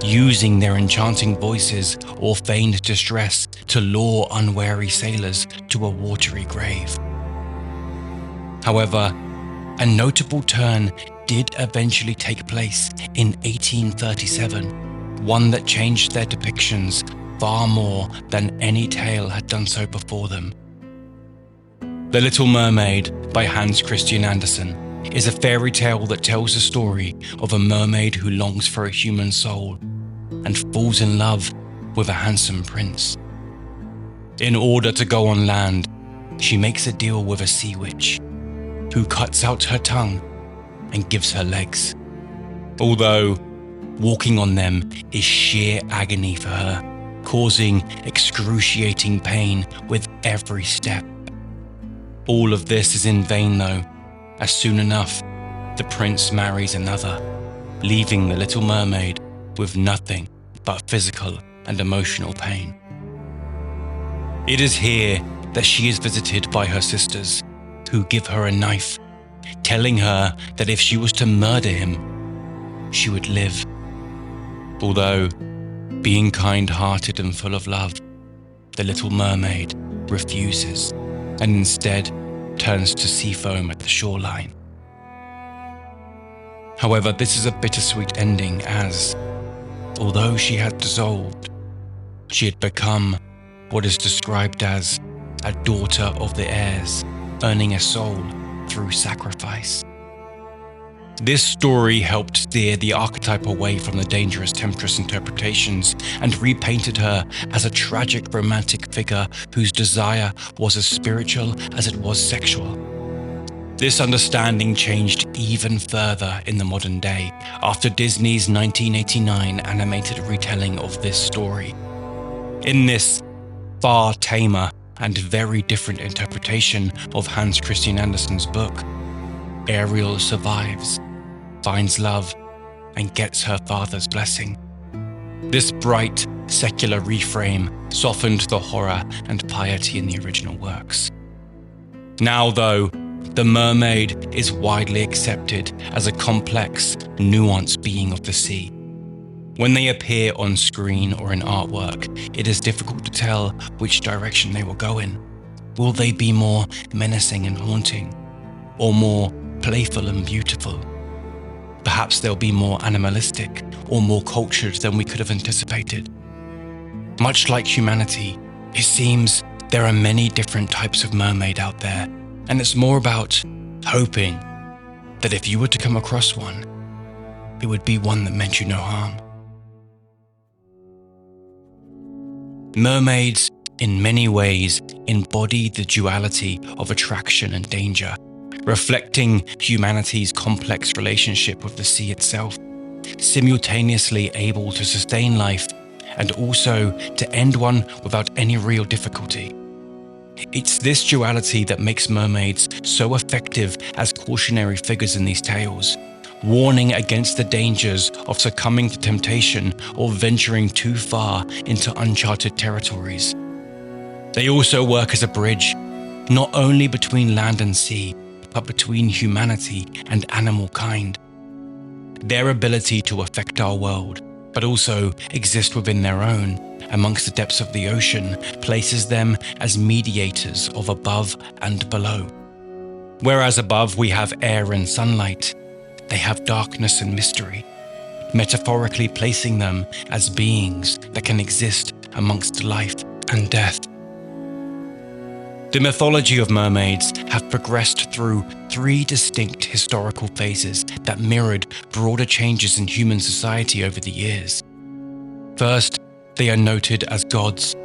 using their enchanting voices or feigned distress to lure unwary sailors to a watery grave. However, a notable turn did eventually take place in 1837, one that changed their depictions far more than any tale had done so before them. The Little Mermaid by Hans Christian Andersen is a fairy tale that tells the story of a mermaid who longs for a human soul and falls in love with a handsome prince. In order to go on land, she makes a deal with a sea witch, who cuts out her tongue and gives her legs. Although walking on them is sheer agony for her, causing excruciating pain with every step. All of this is in vain though, as soon enough, the prince marries another, leaving the little mermaid with nothing but physical and emotional pain. It is here that she is visited by her sisters, who give her a knife, telling her that if she was to murder him, she would live. Although, being kind-hearted and full of love, the little mermaid refuses and instead turns to sea foam at the shoreline. However, this is a bittersweet ending as, although she had dissolved, she had become what is described as a daughter of the airs, earning a soul through sacrifice. This story helped steer the archetype away from the dangerous temptress interpretations and repainted her as a tragic romantic figure whose desire was as spiritual as it was sexual. This understanding changed even further in the modern day after Disney's 1989 animated retelling of this story. In this far tamer and very different interpretation of Hans Christian Andersen's book, Ariel survives, finds love, and gets her father's blessing. This bright, secular reframe softened the horror and piety in the original works. Now, though, the mermaid is widely accepted as a complex, nuanced being of the sea. When they appear on screen or in artwork, it is difficult to tell which direction they will go in. Will they be more menacing and haunting, or more playful and beautiful? Perhaps they'll be more animalistic or more cultured than we could have anticipated. Much like humanity, it seems there are many different types of mermaid out there, and it's more about hoping that if you were to come across one, it would be one that meant you no harm. Mermaids, in many ways, embody the duality of attraction and danger, reflecting humanity's complex relationship with the sea itself, simultaneously able to sustain life and also to end one without any real difficulty. It's this duality that makes mermaids so effective as cautionary figures in these tales, warning against the dangers of succumbing to temptation or venturing too far into uncharted territories. They also work as a bridge, not only between land and sea, but between humanity and animal kind. Their ability to affect our world, but also exist within their own, amongst the depths of the ocean, places them as mediators of above and below. Whereas above we have air and sunlight, they have darkness and mystery, metaphorically placing them as beings that can exist amongst life and death. The mythology of mermaids have progressed through 3 distinct historical phases that mirrored broader changes in human society over the years. First, they are noted as gods,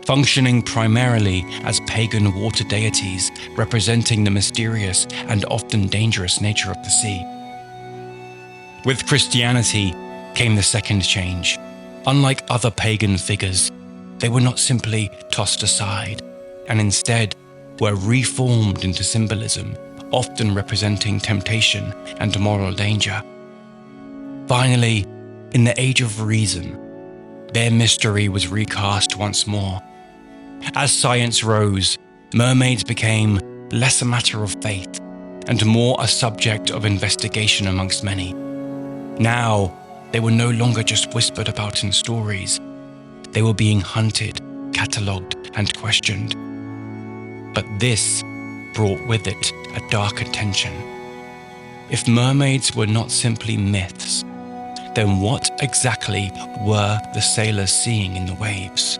functioning primarily as pagan water deities representing the mysterious and often dangerous nature of the sea. With Christianity came the second change. Unlike other pagan figures, they were not simply tossed aside, and instead were reformed into symbolism, often representing temptation and moral danger. Finally, in the Age of Reason, their mystery was recast once more. As science rose, mermaids became less a matter of faith and more a subject of investigation amongst many. Now, they were no longer just whispered about in stories. They were being hunted, catalogued, and questioned. But this brought with it a darker tension. If mermaids were not simply myths, then what exactly were the sailors seeing in the waves?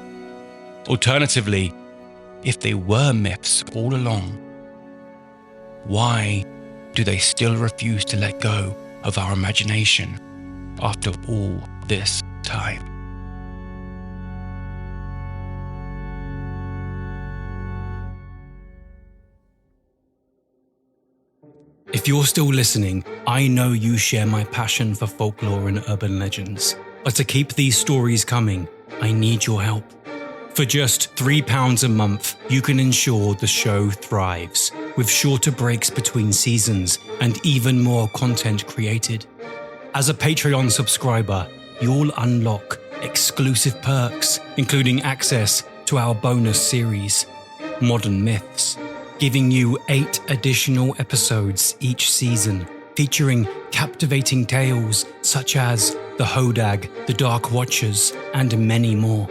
Alternatively, if they were myths all along, why do they still refuse to let go of our imagination after all this time? If you're still listening, I know you share my passion for folklore and urban legends. But to keep these stories coming, I need your help. For just £3 a month, you can ensure the show thrives, with shorter breaks between seasons and even more content created. As a Patreon subscriber, you'll unlock exclusive perks, including access to our bonus series, Modern Myths, giving you 8 additional episodes each season, featuring captivating tales such as the Hodag, the Dark Watchers, and many more.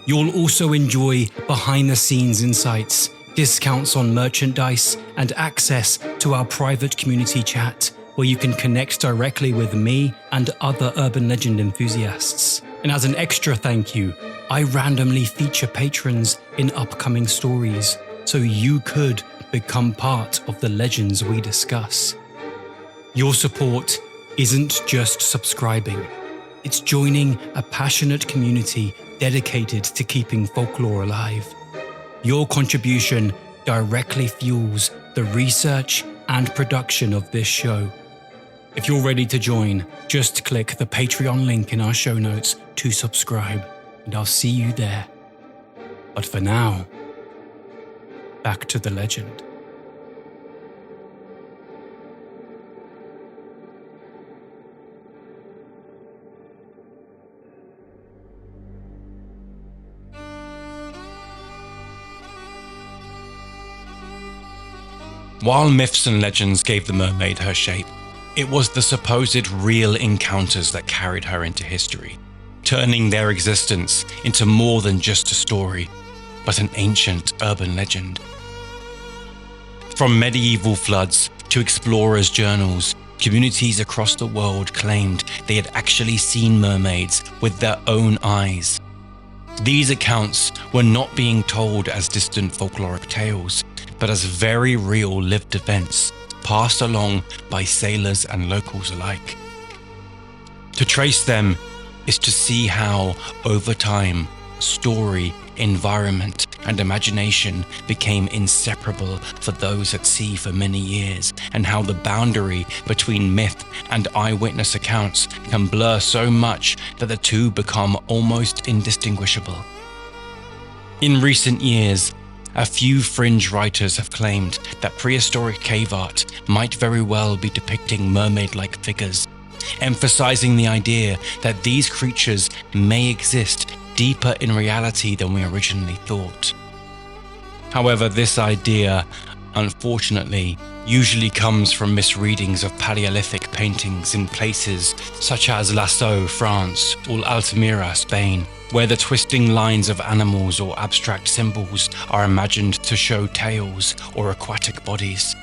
You'll also enjoy behind-the-scenes insights, discounts on merchandise, and access to our private community chat, where you can connect directly with me and other urban legend enthusiasts. And as an extra thank you, I randomly feature patrons in upcoming stories, so you could become part of the legends we discuss. Your support isn't just subscribing, it's joining a passionate community dedicated to keeping folklore alive. Your contribution directly fuels the research and production of this show. If you're ready to join, just click the Patreon link in our show notes to subscribe, and I'll see you there. But for now, back to the legend. While myths and legends gave the mermaid her shape, it was the supposed real encounters that carried her into history, turning their existence into more than just a story, but an ancient urban legend. From medieval floods to explorers' journals, communities across the world claimed they had actually seen mermaids with their own eyes. These accounts were not being told as distant folkloric tales, but as very real lived events passed along by sailors and locals alike. To trace them is to see how, over time, story, environment, and imagination became inseparable for those at sea for many years, and how the boundary between myth and eyewitness accounts can blur so much that the two become almost indistinguishable. In recent years, a few fringe writers have claimed that prehistoric cave art might very well be depicting mermaid-like figures, emphasizing the idea that these creatures may exist deeper in reality than we originally thought. However, this idea, unfortunately, usually comes from misreadings of Paleolithic paintings in places such as Lascaux, France, or Altamira, Spain, where the twisting lines of animals or abstract symbols are imagined to show tails or aquatic bodies.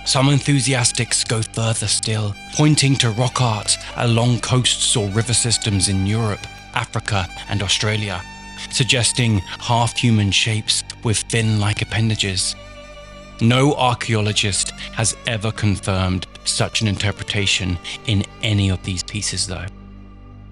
Some enthusiasts go further still, pointing to rock art along coasts or river systems in Europe, Africa, and Australia, suggesting half-human shapes with fin-like appendages. No archaeologist has ever confirmed such an interpretation in any of these pieces, though.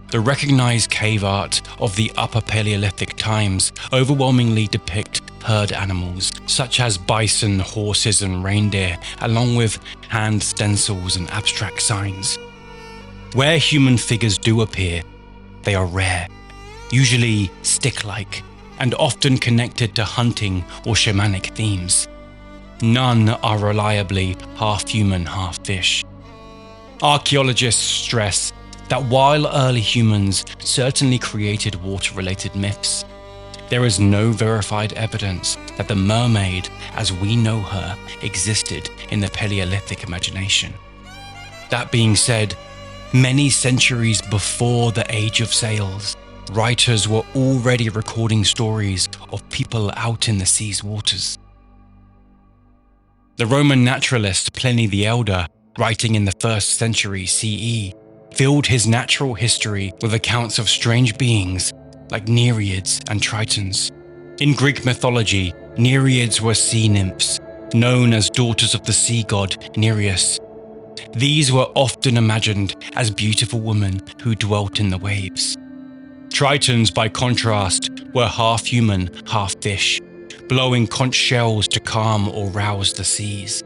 The recognized cave art of the Upper Paleolithic times overwhelmingly depict herd animals, such as bison, horses, and reindeer, along with hand stencils and abstract signs. Where human figures do appear, they are rare, usually stick-like, and often connected to hunting or shamanic themes. None are reliably half-human, half-fish. Archaeologists stress that while early humans certainly created water-related myths, there is no verified evidence that the mermaid, as we know her, existed in the Paleolithic imagination. That being said, many centuries before the age of sails, writers were already recording stories of people out in the sea's waters. The Roman naturalist Pliny the Elder, writing in the 1st century CE, filled his natural history with accounts of strange beings like Nereids and Tritons. In Greek mythology, Nereids were sea nymphs, known as daughters of the sea god Nereus. These were often imagined as beautiful women who dwelt in the waves. Tritons, by contrast, were half human, half fish, blowing conch shells to calm or rouse the seas.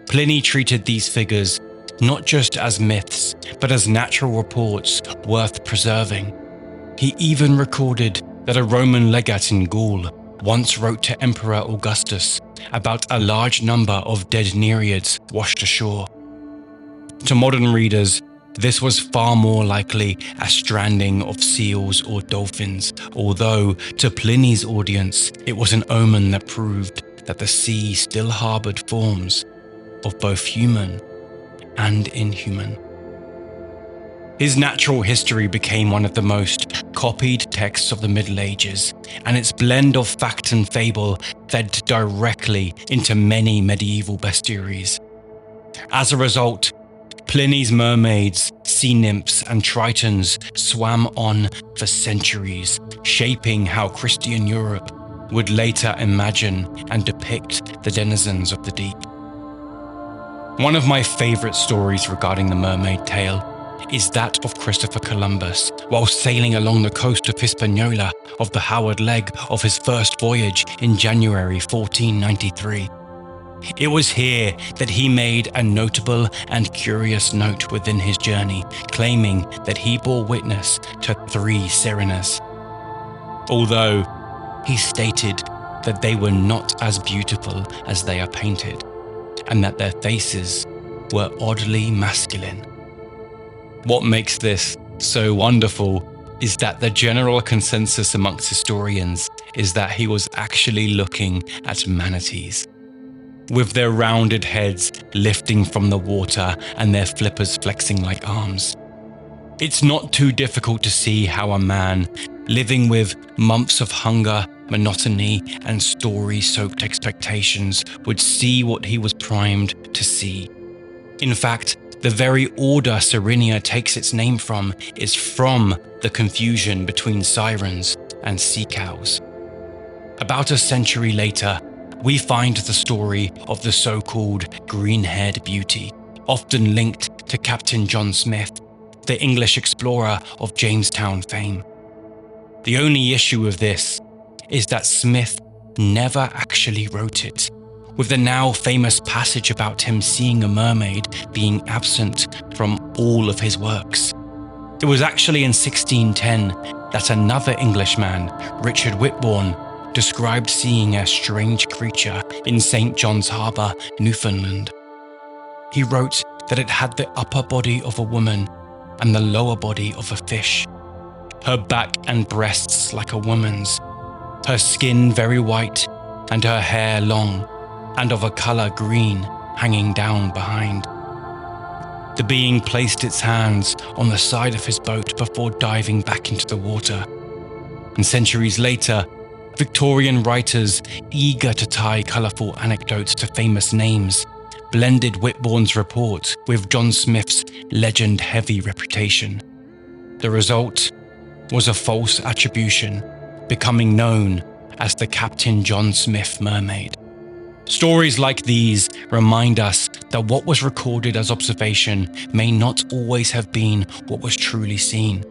Pliny treated these figures not just as myths, but as natural reports worth preserving. He even recorded that a Roman legate in Gaul once wrote to Emperor Augustus about a large number of dead Nereids washed ashore. To modern readers, this was far more likely a stranding of seals or dolphins, although to Pliny's audience, it was an omen that proved that the sea still harbored forms of both human and inhuman. His natural history became one of the most copied texts of the Middle Ages, and its blend of fact and fable fed directly into many medieval bestiaries. As a result, Pliny's mermaids, sea nymphs, and tritons swam on for centuries, shaping how Christian Europe would later imagine and depict the denizens of the deep. One of my favorite stories regarding the mermaid tale is that of Christopher Columbus while sailing along the coast of Hispaniola of the Howard leg of his first voyage in January 1493. It was here that he made a notable and curious note within his journey, claiming that he bore witness to 3 sirenas. Although he stated that they were not as beautiful as they are painted, and that their faces were oddly masculine. What makes this so wonderful is that the general consensus amongst historians is that he was actually looking at manatees, with their rounded heads lifting from the water and their flippers flexing like arms. It's not too difficult to see how a man living with months of hunger, monotony, and story-soaked expectations would see what he was primed to see. In fact, the very order Sirenia takes its name from is from the confusion between sirens and sea cows. About a century later, we find the story of the so-called green-haired beauty, often linked to Captain John Smith, the English explorer of Jamestown fame. The only issue with this is that Smith never actually wrote it, with the now famous passage about him seeing a mermaid being absent from all of his works. It was actually in 1610 that another Englishman, Richard Whitbourne, described seeing a strange creature in St. John's Harbour, Newfoundland. He wrote that it had the upper body of a woman and the lower body of a fish, her back and breasts like a woman's, her skin very white and her hair long and of a colour green hanging down behind. The being placed its hands on the side of his boat before diving back into the water. And centuries later, Victorian writers, eager to tie colourful anecdotes to famous names, blended Whitbourne's report with John Smith's legend-heavy reputation. The result was a false attribution, becoming known as the Captain John Smith mermaid. Stories like these remind us that what was recorded as observation may not always have been what was truly seen.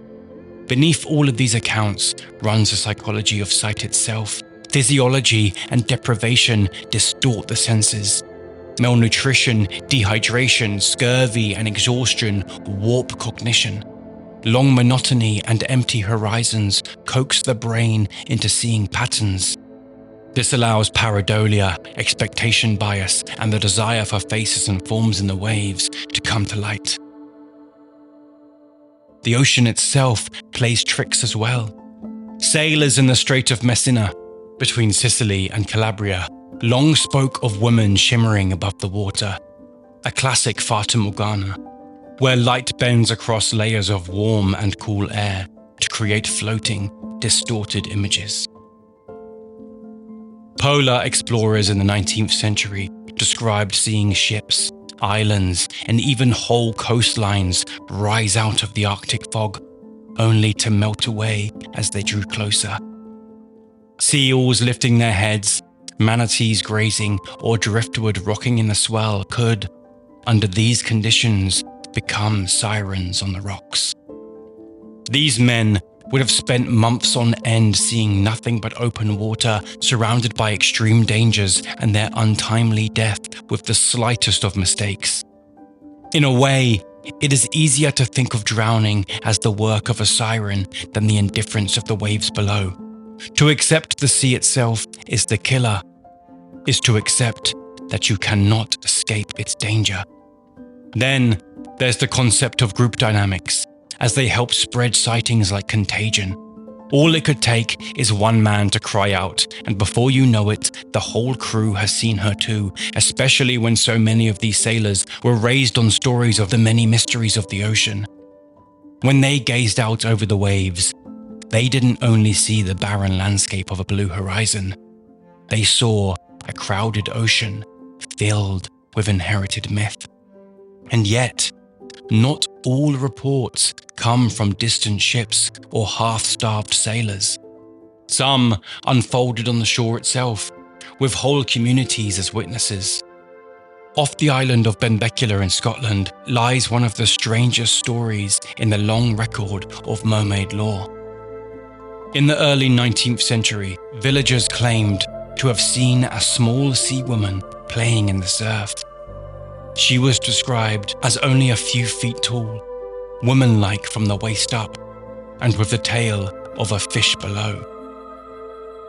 Beneath all of these accounts runs the psychology of sight itself. Physiology and deprivation distort the senses. Malnutrition, dehydration, scurvy, and exhaustion warp cognition. Long monotony and empty horizons coax the brain into seeing patterns. This allows pareidolia, expectation bias, and the desire for faces and forms in the waves to come to light. The ocean itself plays tricks as well. Sailors in the Strait of Messina, between Sicily and Calabria, long spoke of women shimmering above the water, a classic Fata Morgana, where light bends across layers of warm and cool air to create floating, distorted images. Polar explorers in the 19th century described seeing ships, islands, and even whole coastlines rise out of the Arctic fog, only to melt away as they drew closer. Seals lifting their heads, manatees grazing, or driftwood rocking in the swell could, under these conditions, become sirens on the rocks. These men would have spent months on end seeing nothing but open water, surrounded by extreme dangers and their untimely death with the slightest of mistakes. In a way, it is easier to think of drowning as the work of a siren than the indifference of the waves below. To accept the sea itself is the killer, is to accept that you cannot escape its danger. Then, there's the concept of group dynamics, as they help spread sightings like contagion. All it could take is one man to cry out, and before you know it, the whole crew has seen her too, especially when so many of these sailors were raised on stories of the many mysteries of the ocean. When they gazed out over the waves, they didn't only see the barren landscape of a blue horizon. They saw a crowded ocean filled with inherited myth. And yet, not all reports come from distant ships or half-starved sailors. Some unfolded on the shore itself, with whole communities as witnesses. Off the island of Benbecula in Scotland lies one of the strangest stories in the long record of mermaid lore. In the early 19th century, villagers claimed to have seen a small sea woman playing in the surf. She was described as only a few feet tall, woman-like from the waist up, and with the tail of a fish below.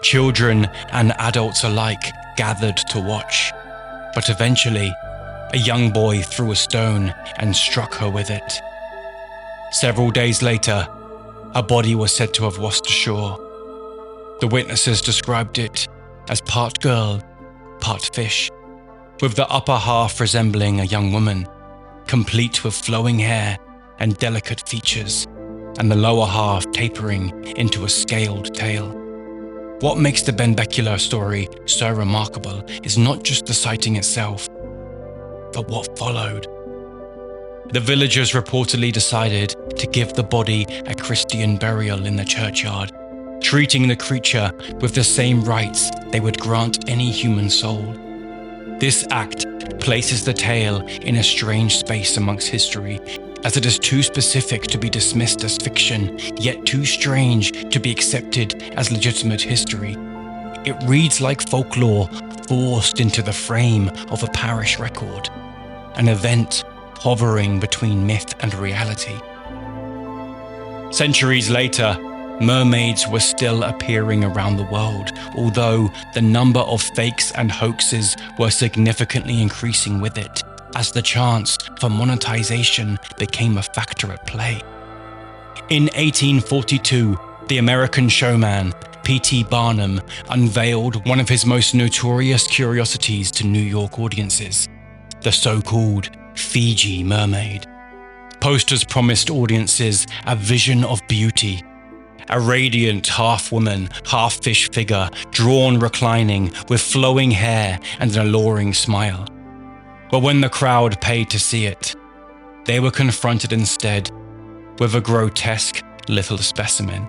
Children and adults alike gathered to watch, but eventually, a young boy threw a stone and struck her with it. Several days later, a body was said to have washed ashore. The witnesses described it as part girl, part fish, with the upper half resembling a young woman, complete with flowing hair and delicate features, and the lower half tapering into a scaled tail. What makes the Benbecula story so remarkable is not just the sighting itself, but what followed. The villagers reportedly decided to give the body a Christian burial in the churchyard, treating the creature with the same rites they would grant any human soul. This act places the tale in a strange space amongst history, as it is too specific to be dismissed as fiction, yet too strange to be accepted as legitimate history. It reads like folklore forced into the frame of a parish record, an event hovering between myth and reality. Centuries later, mermaids were still appearing around the world, although the number of fakes and hoaxes were significantly increasing with it, as the chance for monetization became a factor at play. In 1842, the American showman P.T. Barnum unveiled one of his most notorious curiosities to New York audiences, the so-called Fiji mermaid. Posters promised audiences a vision of beauty, a radiant half-woman, half-fish figure drawn reclining with flowing hair and an alluring smile. But when the crowd paid to see it, they were confronted instead with a grotesque little specimen.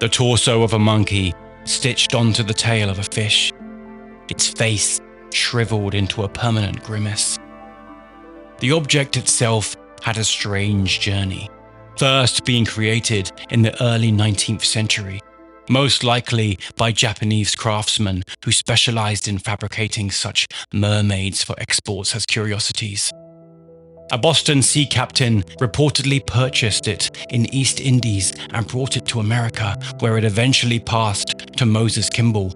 The torso of a monkey stitched onto the tail of a fish, its face shriveled into a permanent grimace. The object itself had a strange journey, first being created in the early 19th century, most likely by Japanese craftsmen who specialized in fabricating such mermaids for exports as curiosities. A Boston sea captain reportedly purchased it in East Indies and brought it to America, where it eventually passed to Moses Kimball,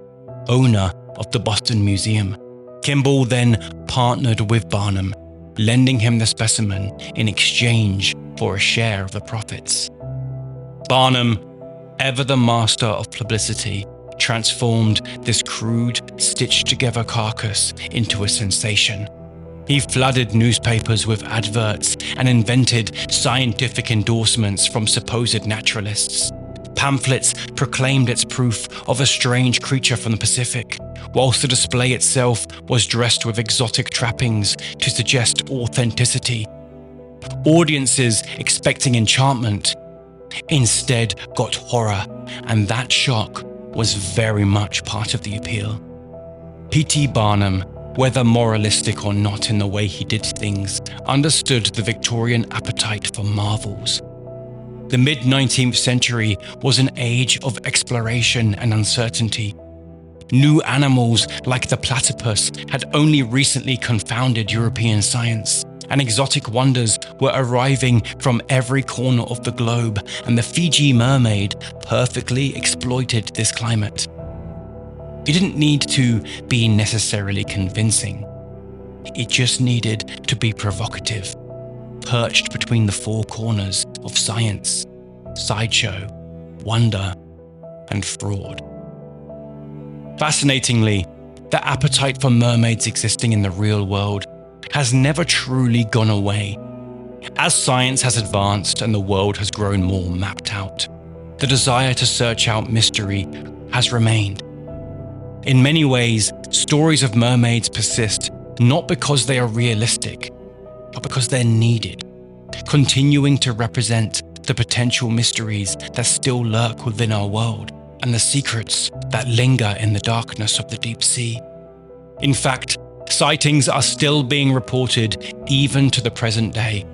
owner of the Boston Museum. Kimball then partnered with Barnum, lending him the specimen in exchange for a share of the profits. Barnum, ever the master of publicity, transformed this crude, stitched-together carcass into a sensation. He flooded newspapers with adverts and invented scientific endorsements from supposed naturalists. Pamphlets proclaimed its proof of a strange creature from the Pacific, whilst the display itself was dressed with exotic trappings to suggest authenticity. Audiences expecting enchantment instead got horror, and that shock was very much part of the appeal. P.T. Barnum, whether moralistic or not in the way he did things, understood the Victorian appetite for marvels. The mid-19th century was an age of exploration and uncertainty. New animals like the platypus had only recently confounded European science, and exotic wonders were arriving from every corner of the globe, and the Fiji mermaid perfectly exploited this climate. It didn't need to be necessarily convincing. It just needed to be provocative, perched between the four corners of science, sideshow, wonder, and fraud. Fascinatingly, the appetite for mermaids existing in the real world has never truly gone away. As science has advanced and the world has grown more mapped out, the desire to search out mystery has remained. In many ways, stories of mermaids persist not because they are realistic, but because they're needed, continuing to represent the potential mysteries that still lurk within our world and the secrets that linger in the darkness of the deep sea. In fact, sightings are still being reported even to the present day.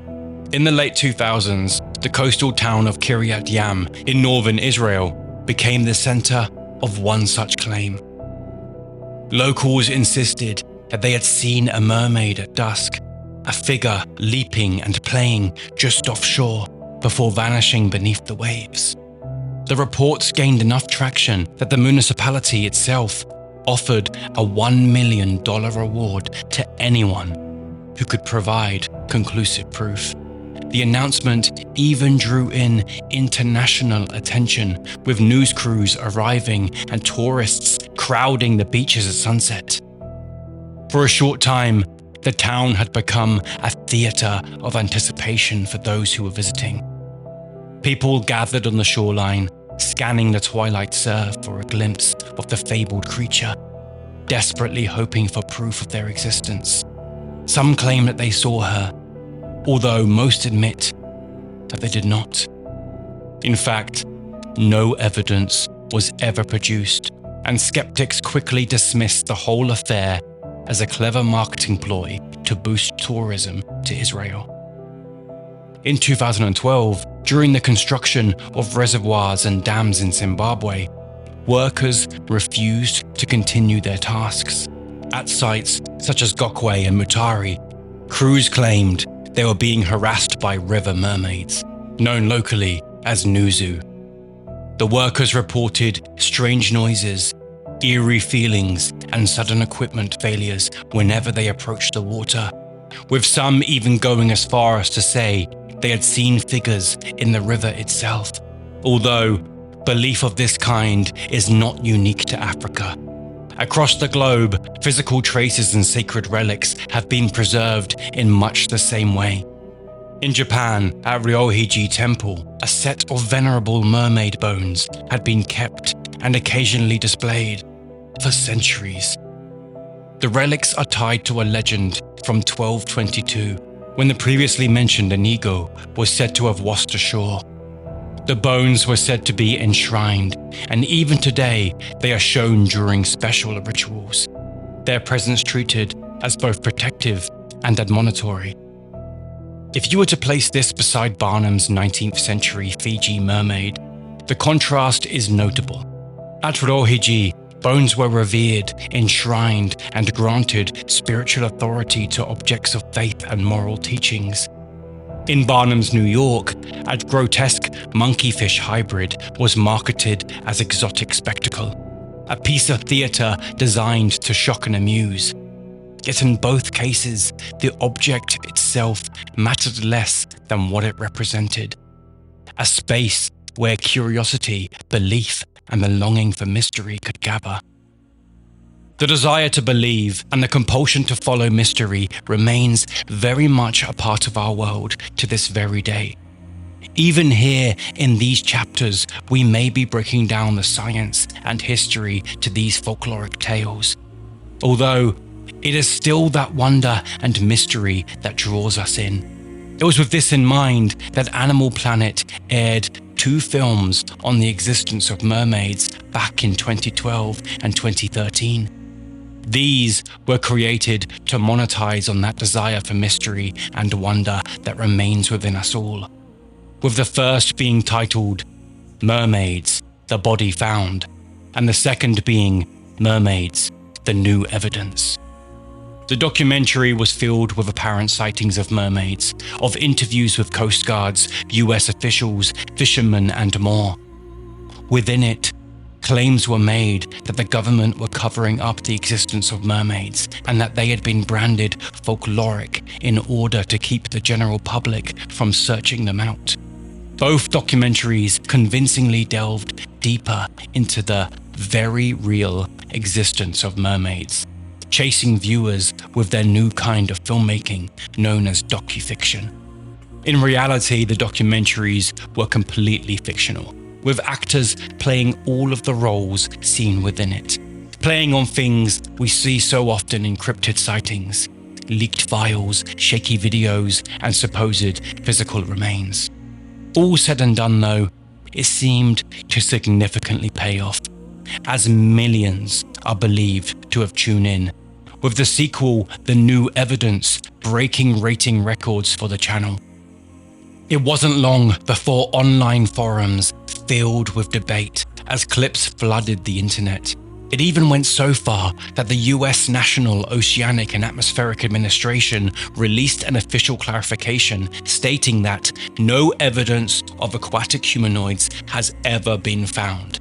In the late 2000s, the coastal town of Kiryat Yam in northern Israel became the center of one such claim. Locals insisted that they had seen a mermaid at dusk, a figure leaping and playing just offshore before vanishing beneath the waves. The reports gained enough traction that the municipality itself offered a $1 million reward to anyone who could provide conclusive proof. The announcement even drew in international attention, with news crews arriving and tourists crowding the beaches at sunset. For a short time, the town had become a theater of anticipation for those who were visiting. People gathered on the shoreline, scanning the twilight surf for a glimpse of the fabled creature, desperately hoping for proof of their existence. Some claim that they saw her, although most admit that they did not. In fact, no evidence was ever produced, and skeptics quickly dismissed the whole affair as a clever marketing ploy to boost tourism to Israel. In 2012, during the construction of reservoirs and dams in Zimbabwe, workers refused to continue their tasks. At sites such as Gokwe and Mutare, crews claimed they were being harassed by river mermaids, known locally as Nuzu. The workers reported strange noises, eerie feelings, and sudden equipment failures whenever they approached the water, with some even going as far as to say they had seen figures in the river itself, although belief of this kind is not unique to Africa. Across the globe, physical traces and sacred relics have been preserved in much the same way. In Japan, at Ryohiji Temple, a set of venerable mermaid bones had been kept and occasionally displayed for centuries. The relics are tied to a legend from 1222, when the previously mentioned Inigo was said to have washed ashore. The bones were said to be enshrined, and even today they are shown during special rituals, their presence treated as both protective and admonitory. If you were to place this beside Barnum's 19th century Fiji mermaid, the contrast is notable. At Ryohiji, bones were revered, enshrined, and granted spiritual authority to objects of faith and moral teachings. In Barnum's New York, a grotesque monkeyfish hybrid was marketed as exotic spectacle, a piece of theater designed to shock and amuse. Yet in both cases, the object itself mattered less than what it represented. A space where curiosity, belief, and the longing for mystery could gather. The desire to believe and the compulsion to follow mystery remains very much a part of our world to this very day. Even here in these chapters, we may be breaking down the science and history to these folkloric tales, although it is still that wonder and mystery that draws us in. It was with this in mind that Animal Planet aired 2 films on the existence of mermaids back in 2012 and 2013. These were created to monetize on that desire for mystery and wonder that remains within us all. with the first being titled Mermaids, the Body Found, and the second being Mermaids, the New Evidence. The documentary was filled with apparent sightings of mermaids, of interviews with Coast Guards, US officials, fishermen, and more. Within it, claims were made that the government were covering up the existence of mermaids and that they had been branded folkloric in order to keep the general public from searching them out. Both documentaries convincingly delved deeper into the very real existence of mermaids, chasing viewers with their new kind of filmmaking known as docufiction. In reality, the documentaries were completely fictional, with actors playing all of the roles seen within it, playing on things we see so often in cryptid sightings, leaked files, shaky videos, and supposed physical remains. All said and done though, it seemed to significantly pay off, as millions are believed to have tuned in, with the sequel, The New Evidence, breaking rating records for the channel. It wasn't long before online forums filled with debate as clips flooded the internet. It even went so far that the US National Oceanic and Atmospheric Administration released an official clarification stating that no evidence of aquatic humanoids has ever been found,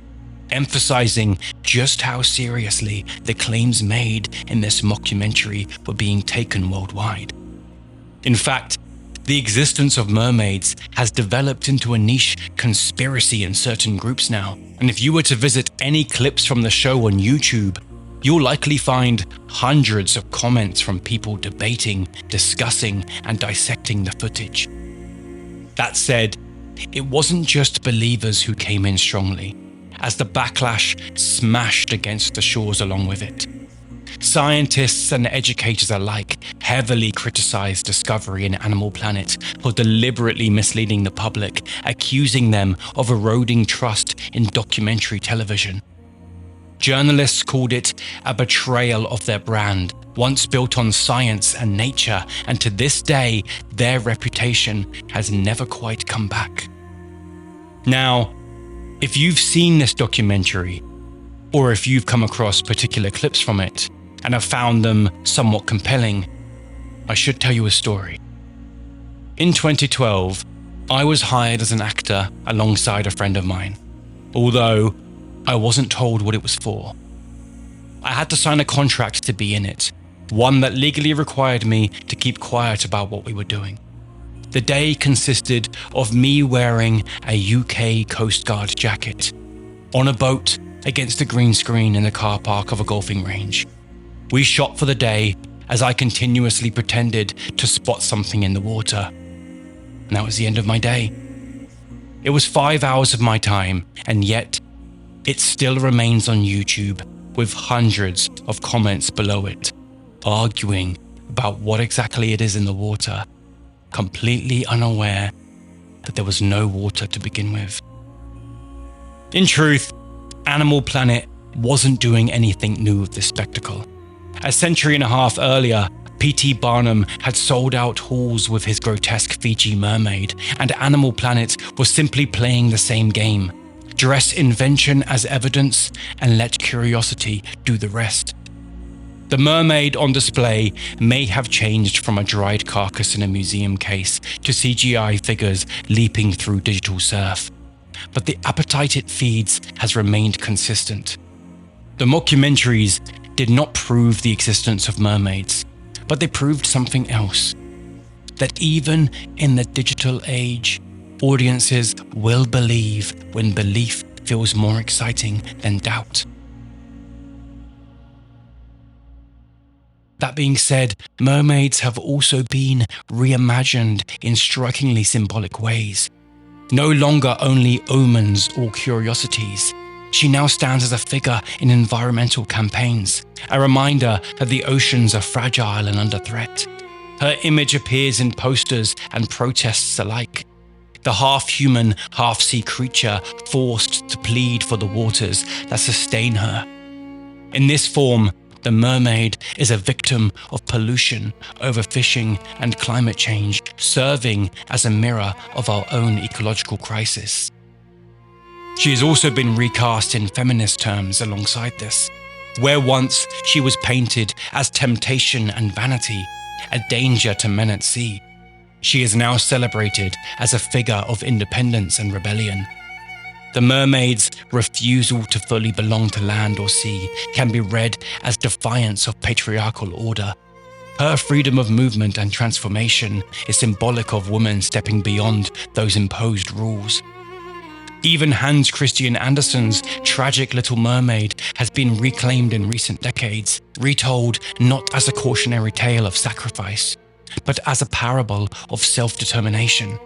emphasizing just how seriously the claims made in this mockumentary were being taken worldwide. In fact, the existence of mermaids has developed into a niche conspiracy in certain groups now, and if you were to visit any clips from the show on YouTube, you'll likely find hundreds of comments from people debating, discussing, and dissecting the footage. That said, it wasn't just believers who came in strongly, as the backlash smashed against the shores along with it. Scientists and educators alike heavily criticized Discovery and Animal Planet for deliberately misleading the public, accusing them of eroding trust in documentary television. Journalists called it a betrayal of their brand, once built on science and nature, and to this day, their reputation has never quite come back. Now, if you've seen this documentary, or if you've come across particular clips from it, and have found them somewhat compelling, I should tell you a story. In 2012, I was hired as an actor alongside a friend of mine, although I wasn't told what it was for. I had to sign a contract to be in it, one that legally required me to keep quiet about what we were doing. The day consisted of me wearing a UK Coast Guard jacket, on a boat against a green screen in the car park of a golfing range. We shot for the day as I continuously pretended to spot something in the water. And that was the end of my day. It was 5 hours of my time, and yet it still remains on YouTube with hundreds of comments below it, arguing about what exactly it is in the water, completely unaware that there was no water to begin with. In truth, Animal Planet wasn't doing anything new with this spectacle. A century and a half earlier, P.T. Barnum had sold out halls with his grotesque Fiji mermaid, and Animal Planet was simply playing the same game. Dress invention as evidence and let curiosity do the rest. The mermaid on display may have changed from a dried carcass in a museum case to CGI figures leaping through digital surf, but the appetite it feeds has remained consistent. The mockumentaries did not prove the existence of mermaids, but they proved something else. That even in the digital age, audiences will believe when belief feels more exciting than doubt. That being said, mermaids have also been reimagined in strikingly symbolic ways. No longer only omens or curiosities, she now stands as a figure in environmental campaigns, a reminder that the oceans are fragile and under threat. Her image appears in posters and protests alike. The half-human, half-sea creature forced to plead for the waters that sustain her. In this form, the mermaid is a victim of pollution, overfishing, and climate change, serving as a mirror of our own ecological crisis. She has also been recast in feminist terms alongside this. Where once she was painted as temptation and vanity, a danger to men at sea, she is now celebrated as a figure of independence and rebellion. The mermaid's refusal to fully belong to land or sea can be read as defiance of patriarchal order. Her freedom of movement and transformation is symbolic of women stepping beyond those imposed rules. Even Hans Christian Andersen's tragic Little Mermaid has been reclaimed in recent decades, retold not as a cautionary tale of sacrifice, but as a parable of self-determination.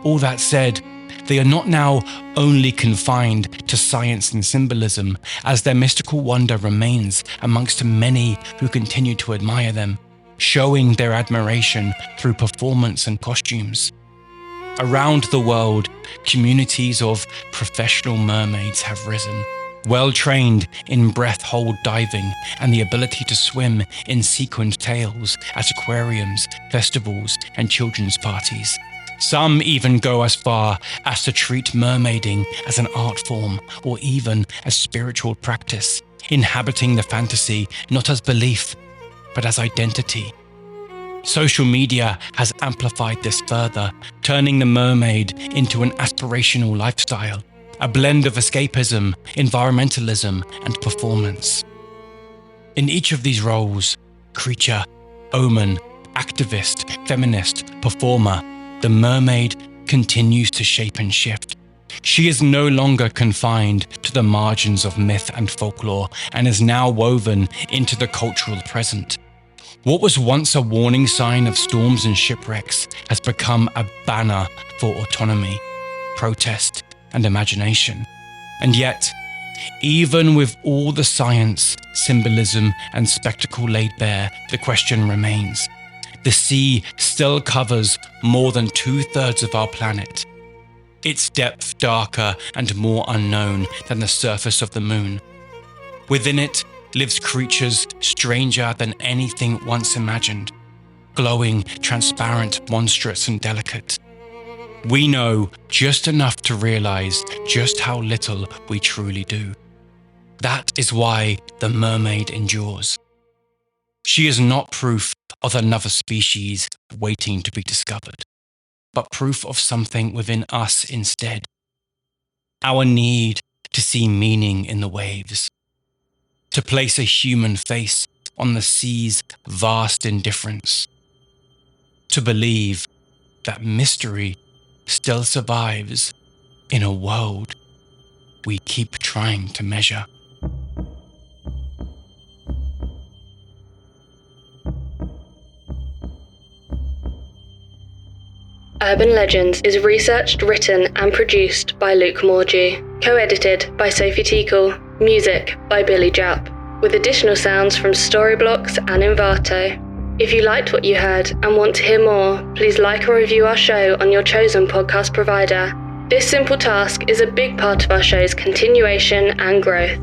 All that said, they are not now only confined to science and symbolism, as their mystical wonder remains amongst many who continue to admire them, showing their admiration through performance and costumes. Around the world, communities of professional mermaids have risen, well-trained in breath-hold diving and the ability to swim in sequined tails at aquariums, festivals, and children's parties. Some even go as far as to treat mermaiding as an art form or even a spiritual practice, inhabiting the fantasy not as belief, but as identity. Social media has amplified this further, turning the mermaid into an aspirational lifestyle, a blend of escapism, environmentalism, and performance. In each of these roles, creature, omen, activist, feminist, performer, the mermaid continues to shape and shift. She is no longer confined to the margins of myth and folklore and is now woven into the cultural present. What was once a warning sign of storms and shipwrecks has become a banner for autonomy, protest, and imagination. And yet, even with all the science, symbolism, and spectacle laid bare, the question remains. The sea still covers more than 2/3 of our planet. Its depth darker and more unknown than the surface of the moon. Within it lives creatures stranger than anything once imagined, glowing, transparent, monstrous, and delicate. We know just enough to realize just how little we truly do. That is why the mermaid endures. She is not proof of another species waiting to be discovered, but proof of something within us instead. Our need to see meaning in the waves, to place a human face on the sea's vast indifference, to believe that mystery still survives in a world we keep trying to measure. Urban Legends is researched, written and produced by Luke Morgie, co-edited by Sophie Tickle, music by Billy Japp, with additional sounds from Storyblocks and Envato. If you liked what you heard and want to hear more, please like and review our show on your chosen podcast provider. This simple task is a big part of our show's continuation and growth.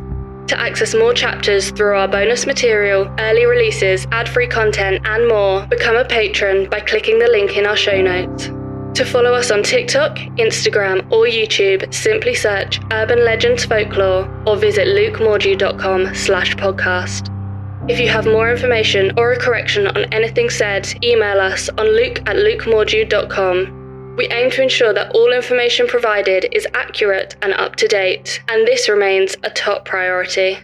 To access more chapters through our bonus material, early releases, ad-free content and more, become a patron by clicking the link in our show notes. To follow us on TikTok, Instagram or YouTube, simply search Urban Legends Folklore or visit lukemorgie.com/podcast. If you have more information or a correction on anything said, email us on luke@lukemorgie.com. We aim to ensure that all information provided is accurate and up to date, and this remains a top priority.